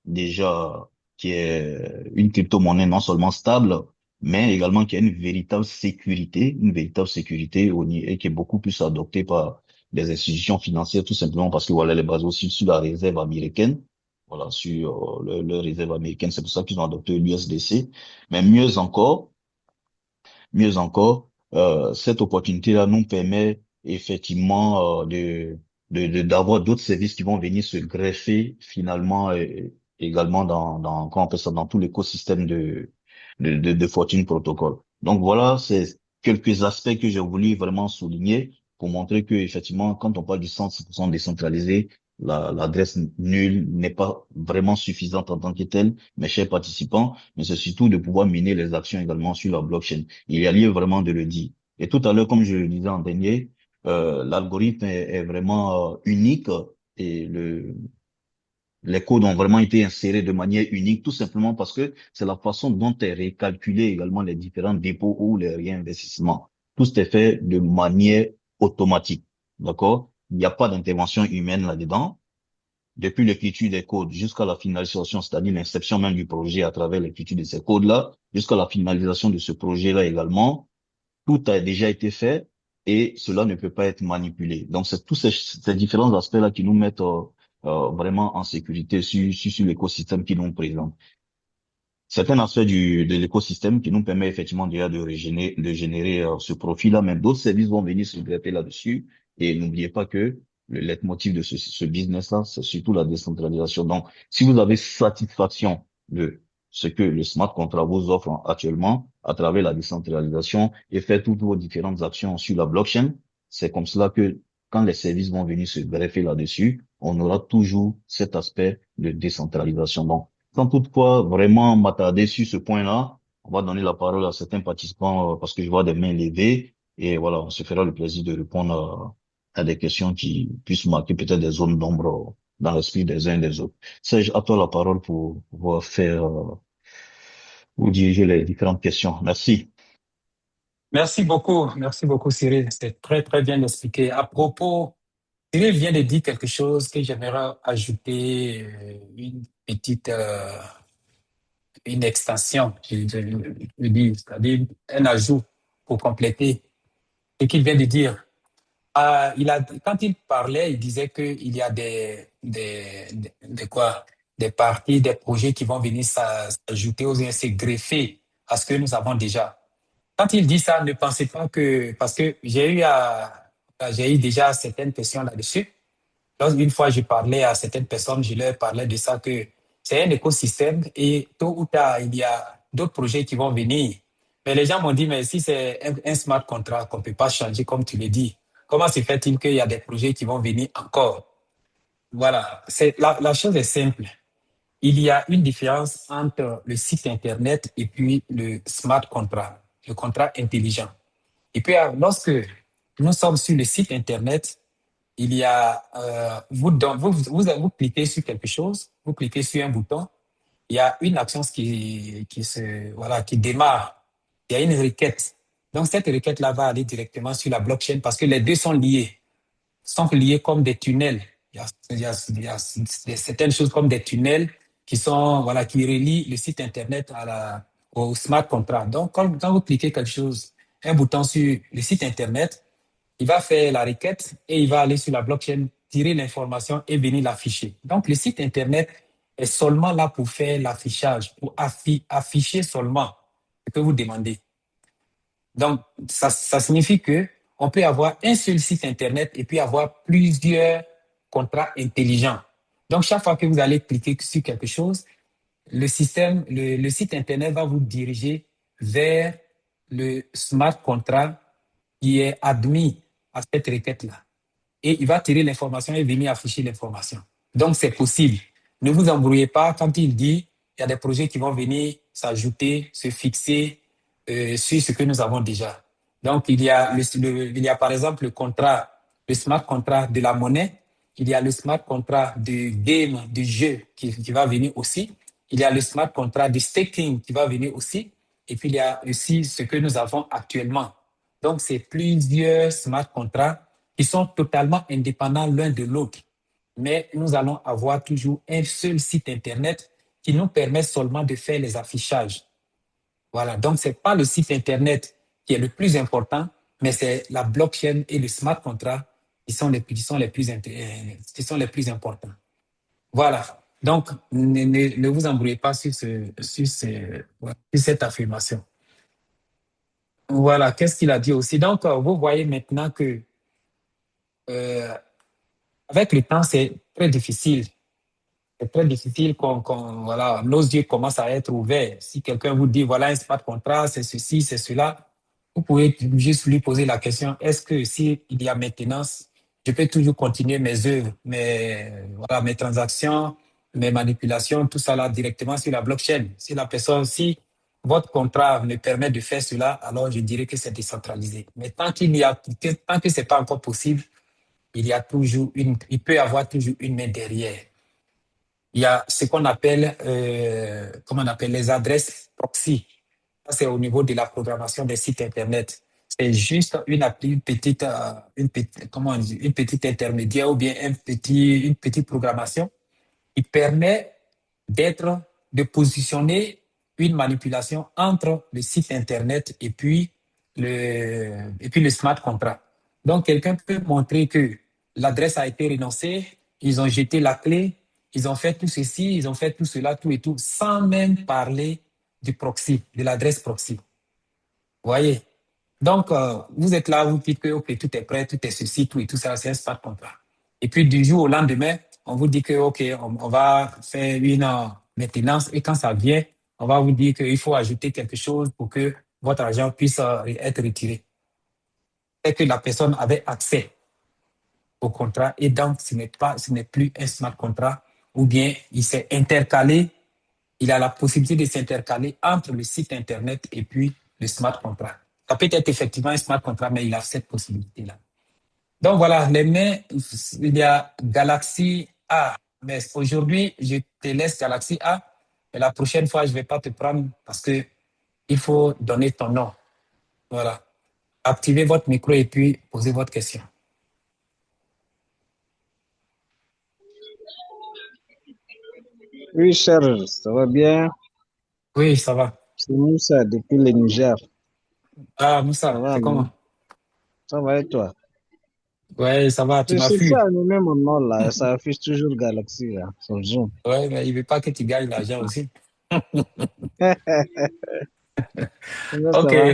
déjà, qui est une crypto-monnaie non seulement stable, mais également qui a une véritable sécurité et qui est beaucoup plus adoptée par des institutions financières, tout simplement parce que voilà, elle est basée aussi sur la réserve américaine. Voilà, sur leur réserve américaine. C'est pour ça qu'ils ont adopté l'USDC. Mais mieux encore, cette opportunité-là nous permet effectivement d'avoir d'autres services qui vont venir se greffer finalement également comment on appelle ça, dans tout l'écosystème de Fortune Protocol. Donc voilà, c'est quelques aspects que j'ai voulu vraiment souligner pour montrer que effectivement, quand on parle du 100% décentralisé, l'adresse nulle n'est pas vraiment suffisante en tant que telle, mes chers participants, mais c'est surtout de pouvoir mener les actions également sur la blockchain. Il y a lieu vraiment de le dire. Et tout à l'heure, comme je le disais en dernier, l'algorithme est vraiment unique et les codes ont vraiment été insérés de manière unique, tout simplement parce que c'est la façon dont est récalculé également les différents dépôts ou les réinvestissements. Tout est fait de manière automatique. D'accord? Il n'y a pas d'intervention humaine là-dedans. Depuis l'écriture des codes jusqu'à la finalisation, c'est-à-dire l'inception même du projet à travers l'écriture de ces codes-là, jusqu'à la finalisation de ce projet-là également, tout a déjà été fait et cela ne peut pas être manipulé. Donc, c'est tous ces différents aspects-là qui nous mettent vraiment en sécurité sur l'écosystème qui nous présente. C'est un aspect de l'écosystème qui nous permet effectivement déjà de générer ce profil-là, mais d'autres services vont venir se greffer là-dessus. Et n'oubliez pas que le leitmotiv de ce business-là, c'est surtout la décentralisation. Donc, si vous avez satisfaction de ce que le smart contract vous offre actuellement à travers la décentralisation et faire toutes vos différentes actions sur la blockchain, c'est comme cela que quand les services vont venir se greffer là-dessus, on aura toujours cet aspect de décentralisation. Donc, sans toutefois vraiment m'attarder sur ce point-là, on va donner la parole à certains participants parce que je vois des mains levées et voilà, on se fera le plaisir de répondre à des questions qui puissent marquer peut-être des zones d'ombre dans l'esprit des uns et des autres. Serge, à toi la parole pour pouvoir faire ou diriger les différentes questions. Merci. Merci beaucoup Cyril, c'est très très bien expliqué. À propos, Cyril vient de dire quelque chose que j'aimerais ajouter une extension, je dis, c'est-à-dire un ajout pour compléter ce qu'il vient de dire. Quand il parlait, il disait qu'il y a des parties, des projets qui vont venir s'ajouter ou bien se greffer à ce que nous avons déjà. Quand il dit ça, ne pensez pas que, parce que j'ai eu déjà certaines questions là-dessus. Une fois, je parlais à certaines personnes, je leur parlais de ça, que c'est un écosystème et tôt ou tard, il y a d'autres projets qui vont venir. Mais les gens m'ont dit, mais si c'est un smart contract qu'on ne peut pas changer, comme tu le dis, comment se fait-il qu'il y a des projets qui vont venir encore? Voilà, la chose est simple. Il y a une différence entre le site Internet et puis le smart contract, le contrat intelligent. Et puis, lorsque nous sommes sur le site Internet, il y a, vous cliquez sur quelque chose, vous cliquez sur un bouton, il y a une action qui démarre. Il y a une requête. Donc, cette requête-là va aller directement sur la blockchain parce que les deux sont liés comme des tunnels. Il y a certaines choses comme des tunnels qui relient le site Internet au smart contract. Donc, quand vous cliquez quelque chose, un bouton sur le site Internet, il va faire la requête et il va aller sur la blockchain, tirer l'information et venir l'afficher. Donc, le site Internet est seulement là pour faire l'affichage, pour afficher seulement ce que vous demandez. Donc, ça signifie que on peut avoir un seul site Internet et puis avoir plusieurs contrats intelligents. Donc, chaque fois que vous allez cliquer sur quelque chose, le site Internet va vous diriger vers le smart contract qui est admis à cette requête-là. Et il va tirer l'information et venir afficher l'information. Donc, c'est possible. Ne vous embrouillez pas quand il dit il y a des projets qui vont venir s'ajouter, se fixer sur ce que nous avons déjà. Donc, il y a par exemple le smart contract de la monnaie, il y a le smart contract de game, de jeu qui va venir aussi, il y a le smart contract de staking qui va venir aussi, et puis il y a aussi ce que nous avons actuellement. Donc, c'est plusieurs smart contracts qui sont totalement indépendants l'un de l'autre. Mais nous allons avoir toujours un seul site Internet qui nous permet seulement de faire les affichages. Voilà, donc ce n'est pas le site Internet qui est le plus important, mais c'est la blockchain et le smart contract qui sont les plus importants. Voilà, donc ne vous embrouillez pas sur cette affirmation. Voilà, qu'est-ce qu'il a dit aussi? Donc, vous voyez maintenant que avec le temps, c'est très difficile. C'est très difficile voilà, nos yeux commencent à être ouverts. Si quelqu'un vous dit, voilà un smart contract, c'est ceci, c'est cela, vous pouvez juste lui poser la question, est-ce que s'il y a maintenance, je peux toujours continuer mes œuvres, mes transactions, mes manipulations, tout ça là directement sur la blockchain. Si votre contrat me permet de faire cela, alors je dirais que c'est décentralisé. Mais tant que c'est pas encore possible, il peut y avoir toujours une main derrière. Il y a ce qu'on appelle, les adresses proxy. Ça, c'est au niveau de la programmation des sites Internet. C'est juste une petite intermédiaire ou bien une petite programmation qui permet de positionner une manipulation entre le site Internet et puis le smart contract. Donc, quelqu'un peut montrer que l'adresse a été renoncée, ils ont jeté la clé, ils ont fait tout ceci, ils ont fait tout cela, tout et tout, sans même parler du proxy, de l'adresse proxy. Vous voyez? Donc, vous êtes là, vous dites que OK, tout est prêt, tout est ceci, tout et tout ça, c'est un smart contract. Et puis, du jour au lendemain, on vous dit que OK, on va faire une maintenance et quand ça vient, on va vous dire qu'il faut ajouter quelque chose pour que votre argent puisse être retiré. C'est que la personne avait accès au contrat et donc ce n'est plus un smart contract ou bien il s'est intercalé, il a la possibilité de s'intercaler entre le site Internet et puis le smart contract. Ça peut être effectivement un smart contract, mais il a cette possibilité-là. Donc voilà, les mains, il y a Galaxy A. Mais aujourd'hui, je te laisse Galaxy A. Et la prochaine fois, je ne vais pas te prendre parce que il faut donner ton nom. Voilà. activez votre micro et puis posez votre question. Oui, Charles, ça va bien? Oui, ça va. C'est Moussa depuis le Niger. Ah, Ça Moussa, va, c'est non? comment? Ça va et toi? Ouais, ça va, tu Je m'as cherchais fui. à nommer mon nom là, ça affiche toujours Galaxy là, sur Zoom. Ouais, mais il veut pas que tu gagnes l'argent aussi. Comment ça Ok, va?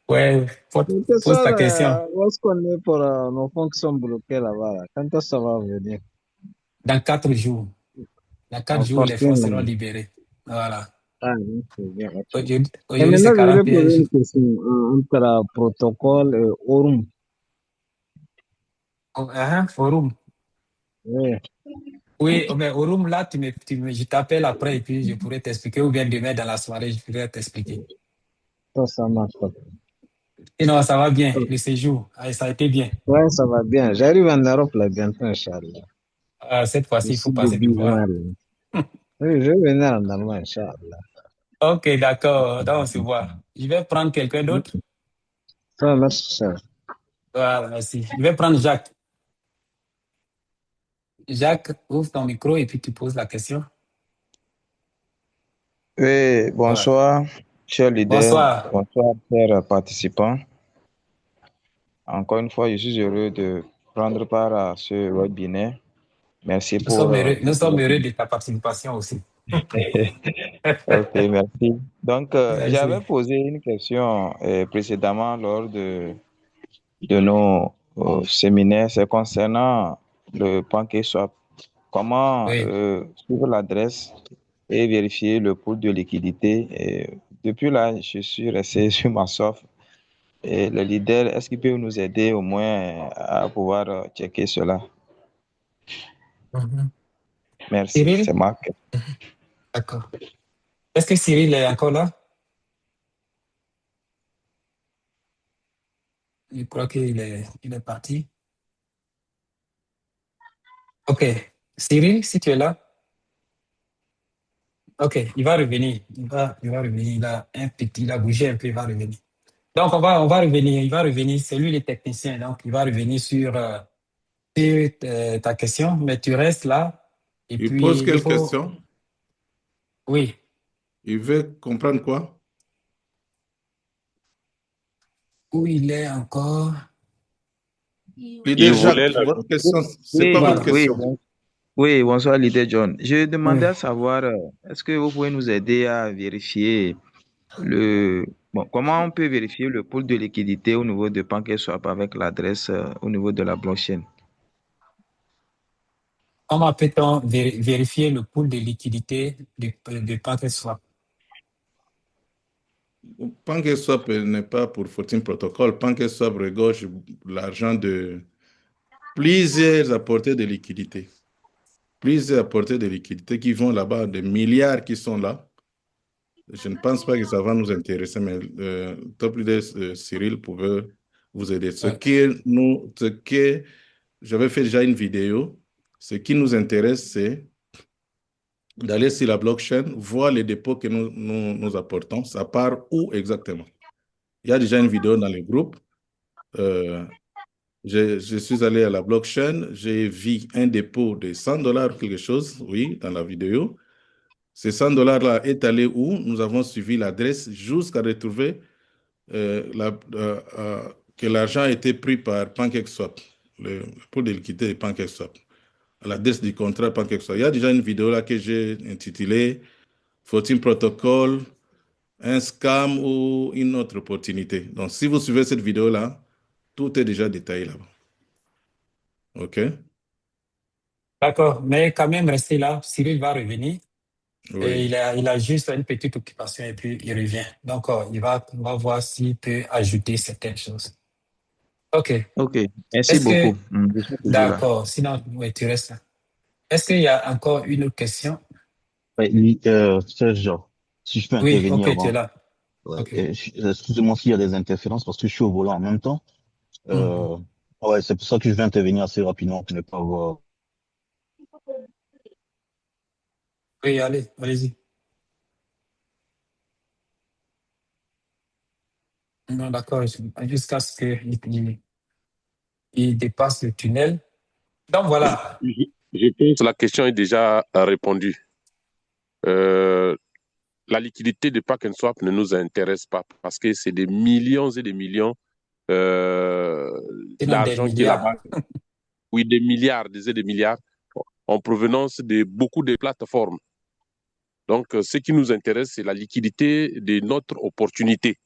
ouais, Donc, ce pose soir, ta question. où est-ce qu'on est pour nos fonds qui sont bloqués là-bas là? Quand est-ce que ça va venir? Dans 4 jours. Dans quatre En jours, les fonds fortune là. seront libérés. Voilà. Ah oui, c'est bien. Ok. Et Aujourd'hui, maintenant, c'est je voulais 41 poser jours. une question entre protocole et Orum. Oh, forum. Oui, Oui, mais au room, là, je t'appelle après et puis je pourrais t'expliquer, ou bien demain dans la soirée, je pourrais t'expliquer. ça marche. Sinon, ça va bien, le séjour, ça a été bien. Ouais, ça va bien. J'arrive en Europe là bientôt, Inch'Allah. Cette fois-ci, il faut Ici, de passer me voir. Bismarck. Oui, je vais venir en Allemagne, Inch'Allah. Ok, d'accord, donc on se voit. Je vais prendre quelqu'un d'autre. Ça marche, cher. Voilà, merci. Je vais prendre Jacques. Jacques, ouvre ton micro et puis tu poses la question. Oui, Voilà. bonsoir, chers leaders, Bonsoir. bonsoir, chers participants. Encore une fois, je suis heureux de prendre part à ce webinaire. Merci pour Nous sommes heureux l'opportunité. de ta participation aussi. Ok, merci. Donc, Merci. j'avais posé une question précédemment lors de nos séminaires, c'est concernant le PancakeSwap. Comment Oui. suivre l'adresse et vérifier le pool de liquidité. Et depuis là, je suis resté sur ma soif. Et le leader, est-ce qu'il peut nous aider au moins à pouvoir checker cela? Mhm. Merci, Cyril? c'est Marc. D'accord. Est-ce que Cyril est encore là? Je crois il est parti. Ok. Cyril, si tu es là, ok, il va revenir. Il va revenir. Il a bougé un peu, il va revenir. Donc, on va revenir. Il va revenir. C'est lui le technicien. Donc, il va revenir sur ta question. Mais tu restes là. Et Il puis, pose il quelle faut. question? Oui. Il veut comprendre quoi? Où il est encore? Leader Il Jacques, voulait la... votre question, c'est quoi Oui, votre Voilà. oui, question? oui, bonsoir, leader John. Je Oui. demandais à savoir, est-ce que vous pouvez nous aider à vérifier comment on peut vérifier le pool de liquidité au niveau de PancakeSwap avec l'adresse au niveau de la blockchain? Comment peut-on vérifier le pool de liquidité de PancakeSwap? PancakeSwap n'est pas pour Fortune Protocol. PancakeSwap regorge l'argent de plusieurs apporteurs de liquidité. Plusieurs apporteurs de liquidité qui vont là-bas, des milliards qui sont là. Je ne pense pas que ça va nous intéresser, mais le top leader Cyril pouvait vous aider. J'avais fait déjà une vidéo. Ce qui nous intéresse, c'est d'aller sur la blockchain, voir les dépôts que nous apportons. Ça part où exactement? Il y a déjà une vidéo dans le groupe. Euh, je suis allé à la blockchain, j'ai vu un dépôt de $100, quelque chose, oui, dans la vidéo. Ces $100-là est allé où? Nous avons suivi l'adresse jusqu'à retrouver que l'argent a été pris par PancakeSwap, le pool de liquidité de PancakeSwap, à l'adresse du contrat PancakeSwap. Il y a déjà une vidéo là que j'ai intitulée Faut-il protocole, un scam ou une autre opportunité? Donc, si vous suivez cette vidéo-là, tout est déjà détaillé là-bas. OK? D'accord. Mais quand même, restez là. Cyril va revenir. Et Oui. il a juste une petite occupation et puis il revient. Donc, on va voir s'il peut ajouter certaines choses. OK. Ok, merci Est-ce que, beaucoup. Je suis toujours là. d'accord, sinon, oui, tu restes là. Est-ce qu'il y a encore une autre question? Ouais, Serge, si je peux Oui, intervenir OK, tu es avant. là. Ouais. OK. Excusez-moi s'il y a des interférences parce que je suis au volant en même temps. Mhm. Euh, ouais, c'est pour ça que je vais intervenir assez rapidement pour ne pas avoir. Oui, allez, allez-y. Non, d'accord, jusqu'à ce qu'il dépasse le tunnel. Donc voilà. Je pense que la question est déjà répondue. La liquidité de Pack and Swap ne nous intéresse pas parce que c'est des millions et des millions Sinon, des d'argent qui est milliards. là-bas. Oui, des milliards, des milliards en provenance de beaucoup de plateformes. Donc, ce qui nous intéresse, c'est la liquidité de notre opportunité.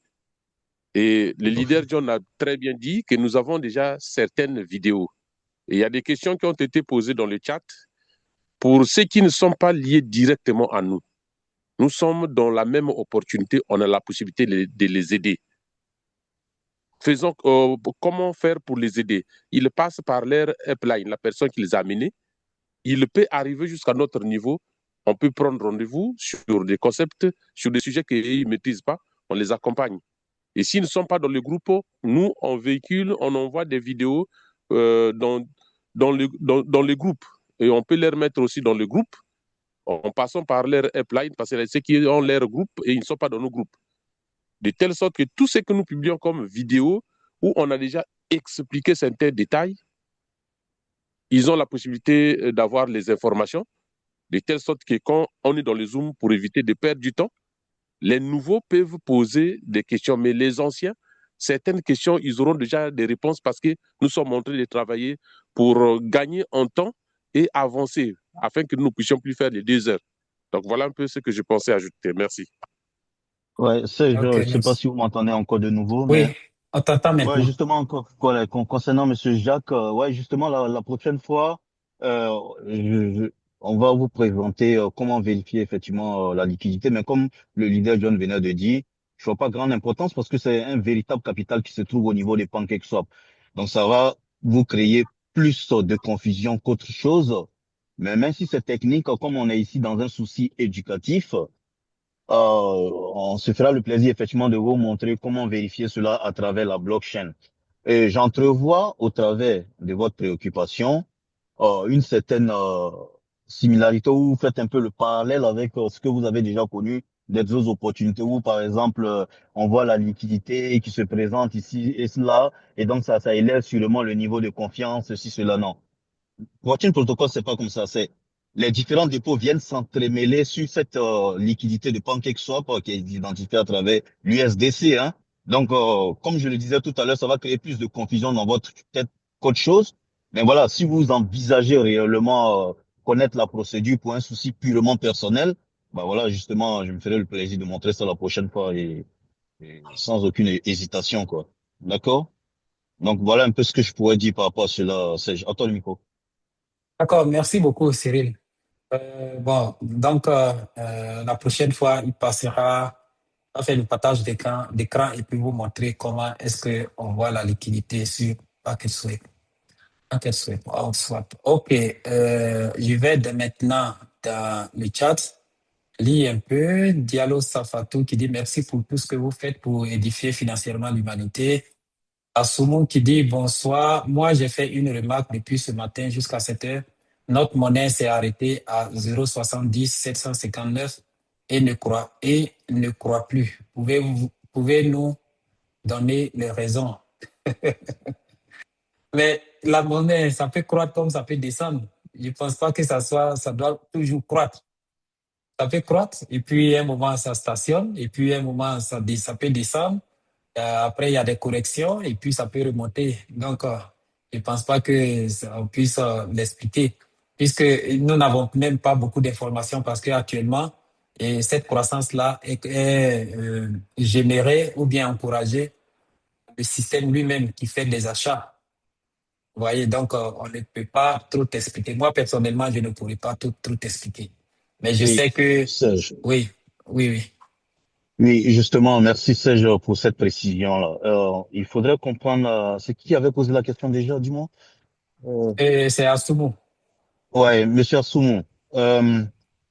Et le leader John a très bien dit que nous avons déjà certaines vidéos. Et il y a des questions qui ont été posées dans le chat pour ceux qui ne sont pas liés directement à nous. Nous sommes dans la même opportunité, on a la possibilité de les aider. Comment faire pour les aider? Ils passent par leur upline, la personne qui les a amenés. Il peut arriver jusqu'à notre niveau. On peut prendre rendez-vous sur des concepts, sur des sujets qu'ils ne maîtrisent pas. On les accompagne. Et s'ils ne sont pas dans le groupe, nous, on véhicule, on envoie des vidéos dans les groupes. Et on peut les remettre aussi dans le groupe en passant par leur upline, parce que ceux qui ont leur groupe et ils ne sont pas dans nos groupes. De telle sorte que tout ce que nous publions comme vidéo, où on a déjà expliqué certains détails, ils ont la possibilité d'avoir les informations, de telle sorte que quand on est dans le Zoom, pour éviter de perdre du temps, les nouveaux peuvent poser des questions, mais les anciens, certaines questions, ils auront déjà des réponses parce que nous sommes en train de travailler pour gagner en temps et avancer afin que nous ne puissions plus faire les 2 heures. Donc voilà un peu ce que je pensais ajouter. Merci. Ouais, Serge, Ok, je sais pas merci. si vous m'entendez encore de nouveau, Oui, mais on t'entend ouais, maintenant. justement, concernant Monsieur Jacques, ouais, justement, la prochaine fois, euh, on va vous présenter comment vérifier effectivement la liquidité, mais comme le leader John venait de dire, je vois pas grande importance parce que c'est un véritable capital qui se trouve au niveau des PancakeSwap. Donc, ça va vous créer plus de confusion qu'autre chose. Mais même si c'est technique, comme on est ici dans un souci éducatif, on se fera le plaisir effectivement de vous montrer comment vérifier cela à travers la blockchain. Et j'entrevois au travers de votre préoccupation une certaine similarité où vous faites un peu le parallèle avec ce que vous avez déjà connu d'autres opportunités où, par exemple, on voit la liquidité qui se présente ici et cela, et donc ça élève sûrement le niveau de confiance, si cela, non. Blockchain protocole, c'est pas comme ça. C'est les différents dépôts viennent s'entremêler sur cette liquidité de PancakeSwap qui est identifiée à travers l'USDC. Hein. Donc, comme je le disais tout à l'heure, ça va créer plus de confusion dans votre tête qu'autre chose. Mais voilà, si vous envisagez réellement connaître la procédure pour un souci purement personnel, bah voilà, justement, je me ferai le plaisir de montrer ça la prochaine fois et sans aucune hésitation, quoi. D'accord? Donc, voilà un peu ce que je pourrais dire par rapport à cela. Serge, à toi le micro. D'accord, merci beaucoup, Cyril. Bon, donc la prochaine fois, il passera à faire le partage d'écran et puis vous montrer comment est-ce qu'on voit la liquidité sur Packet Swap. Packet Swap, Swap. Ok, je vais dès maintenant dans le chat. Lis un peu. Diallo Safatou qui dit merci pour tout ce que vous faites pour édifier financièrement l'humanité. Asumu qui dit bonsoir. Moi, j'ai fait une remarque depuis ce matin jusqu'à 7 heures. Notre monnaie s'est arrêtée à 0,70 759 et ne croit plus. Pouvez-nous donner les raisons? Mais la monnaie, ça peut croître comme ça peut descendre. Je ne pense pas que ça doit toujours croître. Ça peut croître et puis à un moment ça stationne et puis à un moment ça peut descendre. Après il y a des corrections et puis ça peut remonter. Donc je ne pense pas que on puisse l'expliquer puisque nous n'avons même pas beaucoup d'informations parce qu'actuellement cette croissance-là est générée ou bien encouragée le système lui-même qui fait des achats. Vous voyez, donc on ne peut pas trop t'expliquer. Moi personnellement, je ne pourrais pas trop t'expliquer. Mais je Oui, sais que Serge. oui, oui, oui. Oui, justement, merci Serge pour cette précision-là. Il faudrait comprendre, c'est qui avait posé la question déjà, dis-moi? Et c'est Asumu. Ouais, Monsieur Assoumou, euh,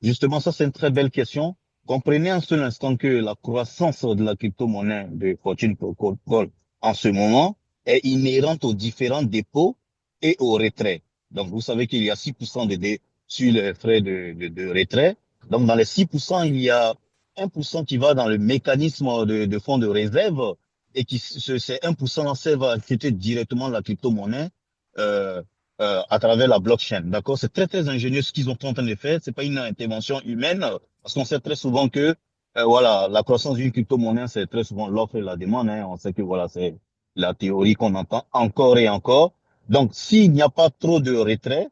justement, ça c'est une très belle question. Comprenez en seul instant que la croissance de la crypto-monnaie de Fortune Protocol en ce moment est inhérente aux différents dépôts et aux retraits. Donc, vous savez qu'il y a 6% sur les frais de retrait. Donc, dans les 6%, il y a 1% qui va dans le mécanisme de fonds de réserve et ces 1% servent à acheter directement la crypto-monnaie à travers la blockchain. D'accord? C'est très, très ingénieux ce qu'ils sont en train de faire. C'est pas une intervention humaine parce qu'on sait très souvent que voilà, la croissance d'une crypto-monnaie, c'est très souvent l'offre et la demande. Hein. On sait que voilà, c'est la théorie qu'on entend encore et encore. Donc, s'il n'y a pas trop de retrait,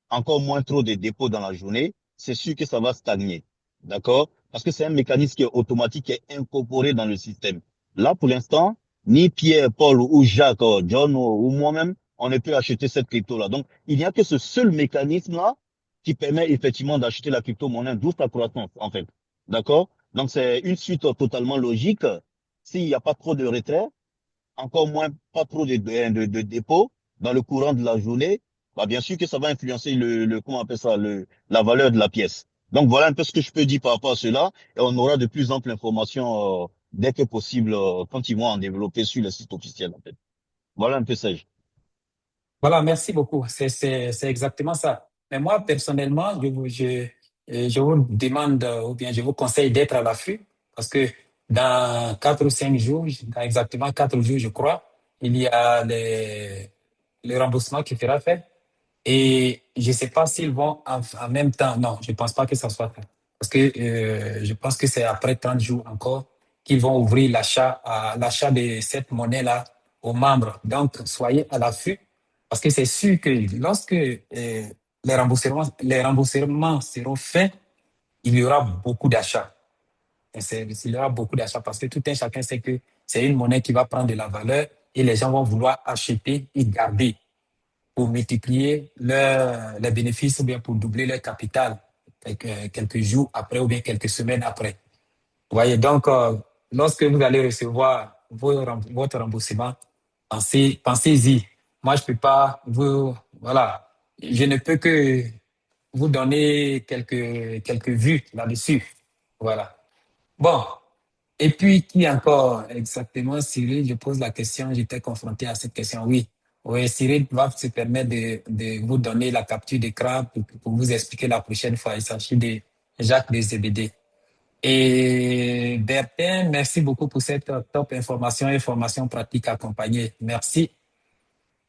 encore moins trop de dépôts dans la journée, c'est sûr que ça va stagner. D'accord? Parce que c'est un mécanisme qui est automatique, qui est incorporé dans le système. Là, pour l'instant, ni Pierre, Paul ou Jacques, ou John ou moi-même, on ne peut acheter cette crypto-là. Donc, il n'y a que ce seul mécanisme-là qui permet effectivement d'acheter la crypto-monnaie, d'où sa croissance, en fait. D'accord? Donc, c'est une suite totalement logique. S'il n'y a pas trop de retrait, encore moins pas trop de dépôts dans le courant de la journée, bah bien sûr que ça va influencer comment on appelle ça, la valeur de la pièce. Donc voilà un peu ce que je peux dire par rapport à cela et on aura de plus amples informations dès que possible quand ils vont en développer sur le site officiel en fait. Voilà un peu ça. Voilà, merci beaucoup. C'est exactement ça. Mais moi, personnellement, je vous demande ou bien je vous conseille d'être à l'affût parce que dans 4 ou 5 jours, dans exactement 4 jours, je crois, il y a le remboursement qui sera fait. Et je ne sais pas s'ils vont en même temps. Non, je ne pense pas que ça soit fait. Parce que je pense que c'est après 30 jours encore qu'ils vont ouvrir l'achat de cette monnaie-là aux membres. Donc, soyez à l'affût parce que c'est sûr que lorsque les remboursements seront faits, il y aura beaucoup d'achats. Il y aura beaucoup d'achats parce que tout un chacun sait que c'est une monnaie qui va prendre de la valeur et les gens vont vouloir acheter et garder pour multiplier les bénéfices ou bien pour doubler leur capital quelques jours après ou bien quelques semaines après. Vous voyez, donc, lorsque vous allez recevoir votre remboursement, pensez-y. Moi, je peux pas vous, voilà, je ne peux que vous donner quelques vues là-dessus. Voilà. Bon. Et puis, qui encore exactement, Cyril, je pose la question, j'étais confronté à cette question. Oui, oui, Cyril va se permettre de vous donner la capture d'écran pour vous expliquer la prochaine fois. Il s'agit de Jacques de ZBD. Et Bertin, merci beaucoup pour cette top information pratique accompagnée. Merci.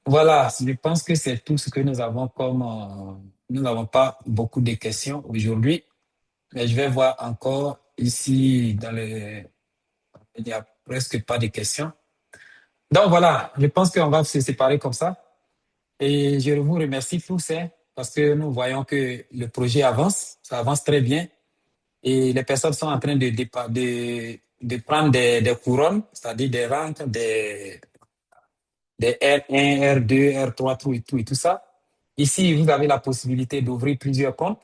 Voilà, je pense que c'est tout ce que nous avons nous n'avons pas beaucoup de questions aujourd'hui, mais je vais voir encore ici il n'y a presque pas de questions. Donc voilà, je pense qu'on va se séparer comme ça. Et je vous remercie tous parce que nous voyons que le projet avance, ça avance très bien. Et les personnes sont en train de prendre des couronnes, c'est-à-dire des rangs, des R1, R2, R3, tout et tout ça. Ici, vous avez la possibilité d'ouvrir plusieurs comptes.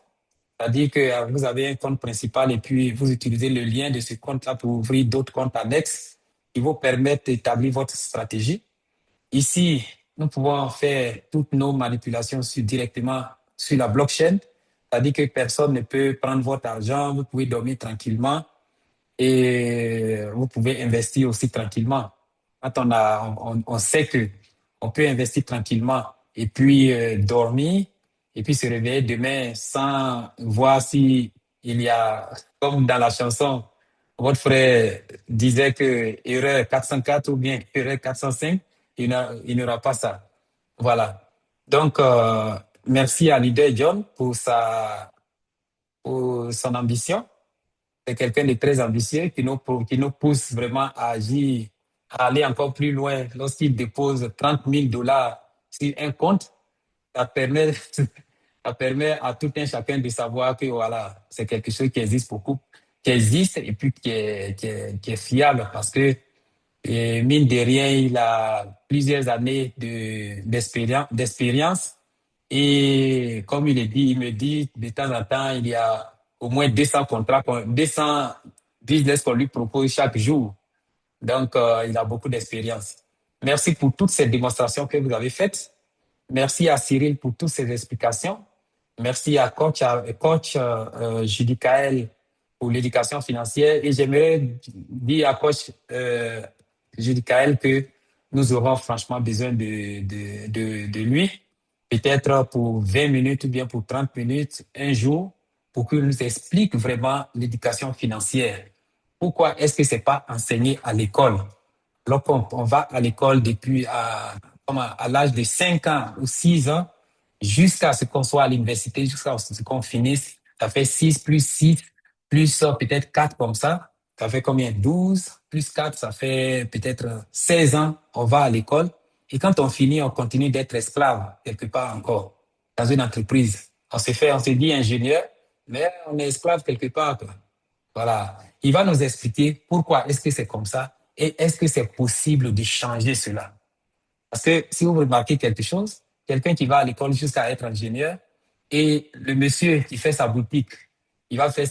C'est-à-dire que vous avez un compte principal et puis vous utilisez le lien de ce compte-là pour ouvrir d'autres comptes annexes qui vous permettent d'établir votre stratégie. Ici, nous pouvons faire toutes nos manipulations directement sur la blockchain. C'est-à-dire que personne ne peut prendre votre argent, vous pouvez dormir tranquillement et vous pouvez investir aussi tranquillement. Quand on sait que on peut investir tranquillement et puis dormir et puis se réveiller demain sans voir si il y a, comme dans la chanson, votre frère disait que erreur 404 ou bien erreur 405, il n'y aura pas ça. Voilà. Donc, merci à Leader John pour son ambition. C'est quelqu'un de très ambitieux qui nous pousse vraiment à agir, à aller encore plus loin. Lorsqu'il dépose 30 000 dollars sur un compte, ça permet, ça permet à tout un chacun de savoir que voilà, c'est quelque chose qui existe beaucoup, qui existe et puis qui est fiable parce que, mine de rien, il a plusieurs années d'expérience. Et comme il me dit, de temps en temps, il y a au moins 200 contrats, 200 business qu'on lui propose chaque jour. Donc, il a beaucoup d'expérience. Merci pour toutes ces démonstrations que vous avez faites. Merci à Cyril pour toutes ces explications. Merci à coach Judy Kael pour l'éducation financière. Et j'aimerais dire à coach Judy Kael que nous aurons franchement besoin de lui, peut-être pour 20 minutes ou bien pour 30 minutes un jour, pour qu'il nous explique vraiment l'éducation financière. Pourquoi est-ce que ce n'est pas enseigné à l'école? Alors qu'on va à l'école depuis à l'âge de 5 ans ou 6 ans, jusqu'à ce qu'on soit à l'université, jusqu'à ce qu'on finisse. Ça fait 6 plus 6, plus peut-être 4 comme ça. Ça fait combien? 12 plus 4, ça fait peut-être 16 ans. On va à l'école. Et quand on finit, on continue d'être esclave quelque part encore, dans une entreprise. On se dit ingénieur, mais on est esclave quelque part, quoi. Voilà. Il va nous expliquer pourquoi est-ce que c'est comme ça et est-ce que c'est possible de changer cela. Parce que si vous remarquez quelque chose, quelqu'un qui va à l'école jusqu'à être ingénieur et le monsieur qui fait sa boutique, il fait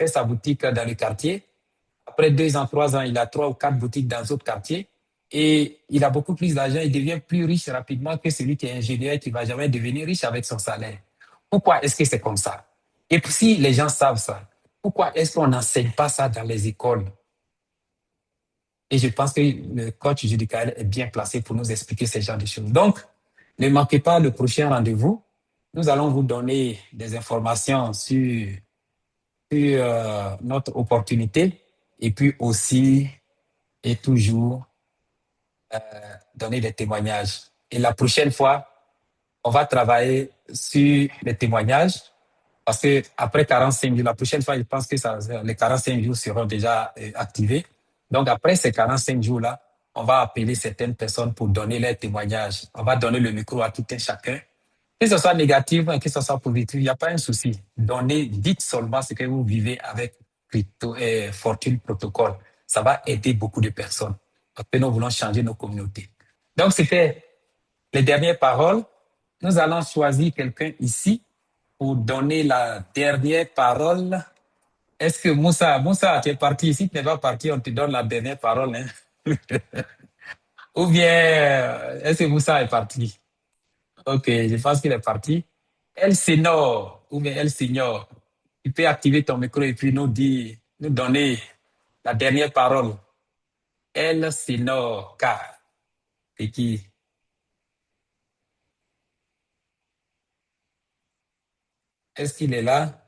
sa boutique dans le quartier. Après 2 ans, 3 ans, il a 3 ou 4 boutiques dans d'autres quartiers et il a beaucoup plus d'argent, il devient plus riche rapidement que celui qui est ingénieur et qui ne va jamais devenir riche avec son salaire. Pourquoi est-ce que c'est comme ça? Et puis, si les gens savent ça, pourquoi est-ce qu'on n'enseigne pas ça dans les écoles? Et je pense que le coach Judicaël est bien placé pour nous expliquer ce genre de choses. Donc, ne manquez pas le prochain rendez-vous. Nous allons vous donner des informations sur notre opportunité et puis aussi et toujours donner des témoignages. Et la prochaine fois, on va travailler sur les témoignages parce que après 45 jours, la prochaine fois, je pense que les 45 jours seront déjà activés. Donc, après ces 45 jours-là, on va appeler certaines personnes pour donner leurs témoignages. On va donner le micro à tout un chacun. Que ce soit négatif, que ce soit positif, il n'y a pas un souci. Dites seulement ce que vous vivez avec Crypto et Fortune Protocol. Ça va aider beaucoup de personnes parce que nous voulons changer nos communautés. Donc, c'était les dernières paroles. Nous allons choisir quelqu'un ici pour donner la dernière parole. Est-ce que Moussa, tu es parti ici, tu n'es pas parti, on te donne la dernière parole. Hein? Ou bien, est-ce que Moussa est parti? Ok, je pense qu'il est parti. El Senor, ou bien El Signor, tu peux activer ton micro et puis nous donner la dernière parole. El Senor K. C'est qui? Est-ce qu'il est là?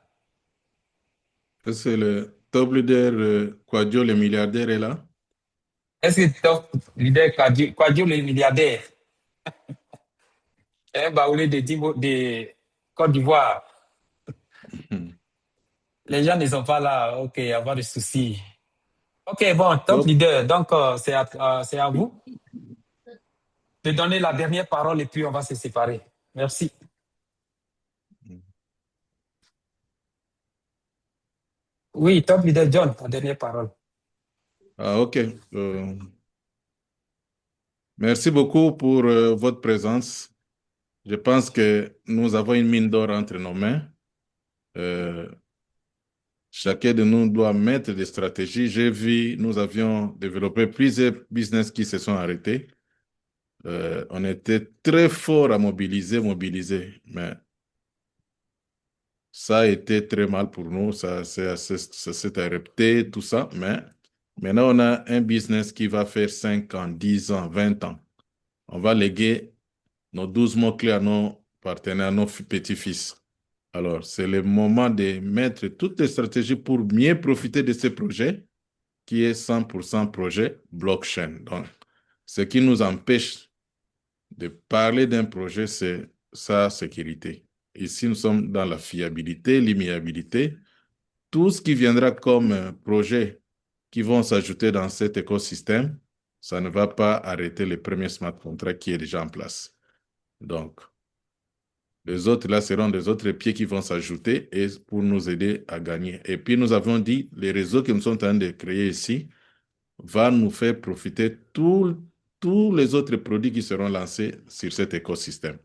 Est-ce que le top leader Quadio, le milliardaire, est là? Est-ce que top leader Quadio le milliardaire? Un baoulé de Côte d'Ivoire. Les gens ne sont pas là. Ok, il n'y a pas de souci. Ok, bon, top leader. Donc, c'est à vous de donner la dernière parole et puis on va se séparer. Merci. Oui, top leader John, la dernière parole. Ah, ok. Merci beaucoup pour votre présence. Je pense que nous avons une mine d'or entre nos mains. Chacun de nous doit mettre des stratégies. J'ai vu, nous avions développé plusieurs business qui se sont arrêtés. On était très fort à mobiliser, mais ça a été très mal pour nous. Ça s'est arrêté, tout ça. Mais maintenant, on a un business qui va faire 5 ans, 10 ans, 20 ans. On va léguer nos 12 mots-clés à nos partenaires, à nos petits-fils. Alors, c'est le moment de mettre toutes les stratégies pour mieux profiter de ce projet qui est 100% projet blockchain. Donc, ce qui nous empêche de parler d'un projet, c'est sa sécurité. Ici, nous sommes dans la fiabilité, l'immuabilité. Tout ce qui viendra comme projet qui vont s'ajouter dans cet écosystème, ça ne va pas arrêter le premier smart contract qui est déjà en place. Donc, les autres, là, seront des autres pieds qui vont s'ajouter et pour nous aider à gagner. Et puis, nous avons dit, les réseaux que nous sommes en train de créer ici va nous faire profiter tous les autres produits qui seront lancés sur cet écosystème.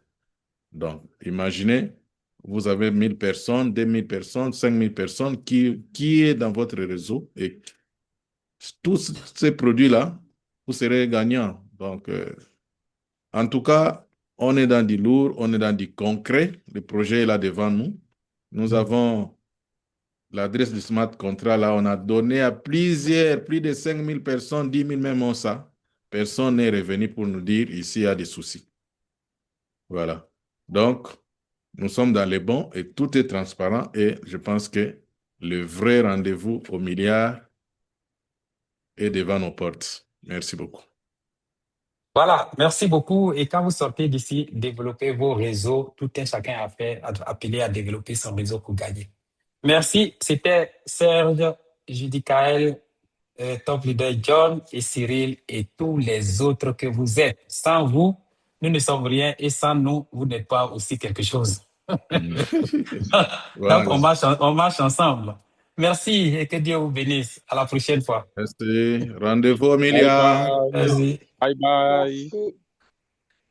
Donc, imaginez, vous avez 1000 personnes, 2000 personnes, 5000 personnes qui est dans votre réseau et tous ces produits-là, vous serez gagnants. Donc, en tout cas, on est dans du lourd, on est dans du concret. Le projet est là devant nous. Nous avons l'adresse du smart contract. Là, on a donné à plus de 5000 personnes, 10 000 même ça. Personne n'est revenu pour nous dire ici il y a des soucis. Voilà. Donc, nous sommes dans les bons et tout est transparent et je pense que le vrai rendez-vous au milliard est devant nos portes. Merci beaucoup. Voilà, merci beaucoup. Et quand vous sortez d'ici, développez vos réseaux. Tout un chacun a fait appelé à développer son réseau pour gagner. Merci. C'était Serge, Judicaël, Top Leader John et Cyril et tous les autres que vous êtes. Sans vous, nous ne sommes rien et sans nous, vous n'êtes pas aussi quelque chose. Donc, on marche ensemble. Merci et que Dieu vous bénisse. À la prochaine fois. Merci. Rendez-vous au milliard. Merci. Bye bye.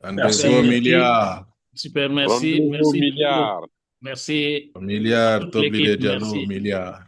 Rendez-vous au milliard. Super, merci. Rendez-vous au Merci. milliard. Merci. Au milliard, Toute Top l'équipe, Leader Diallo, merci. au milliard.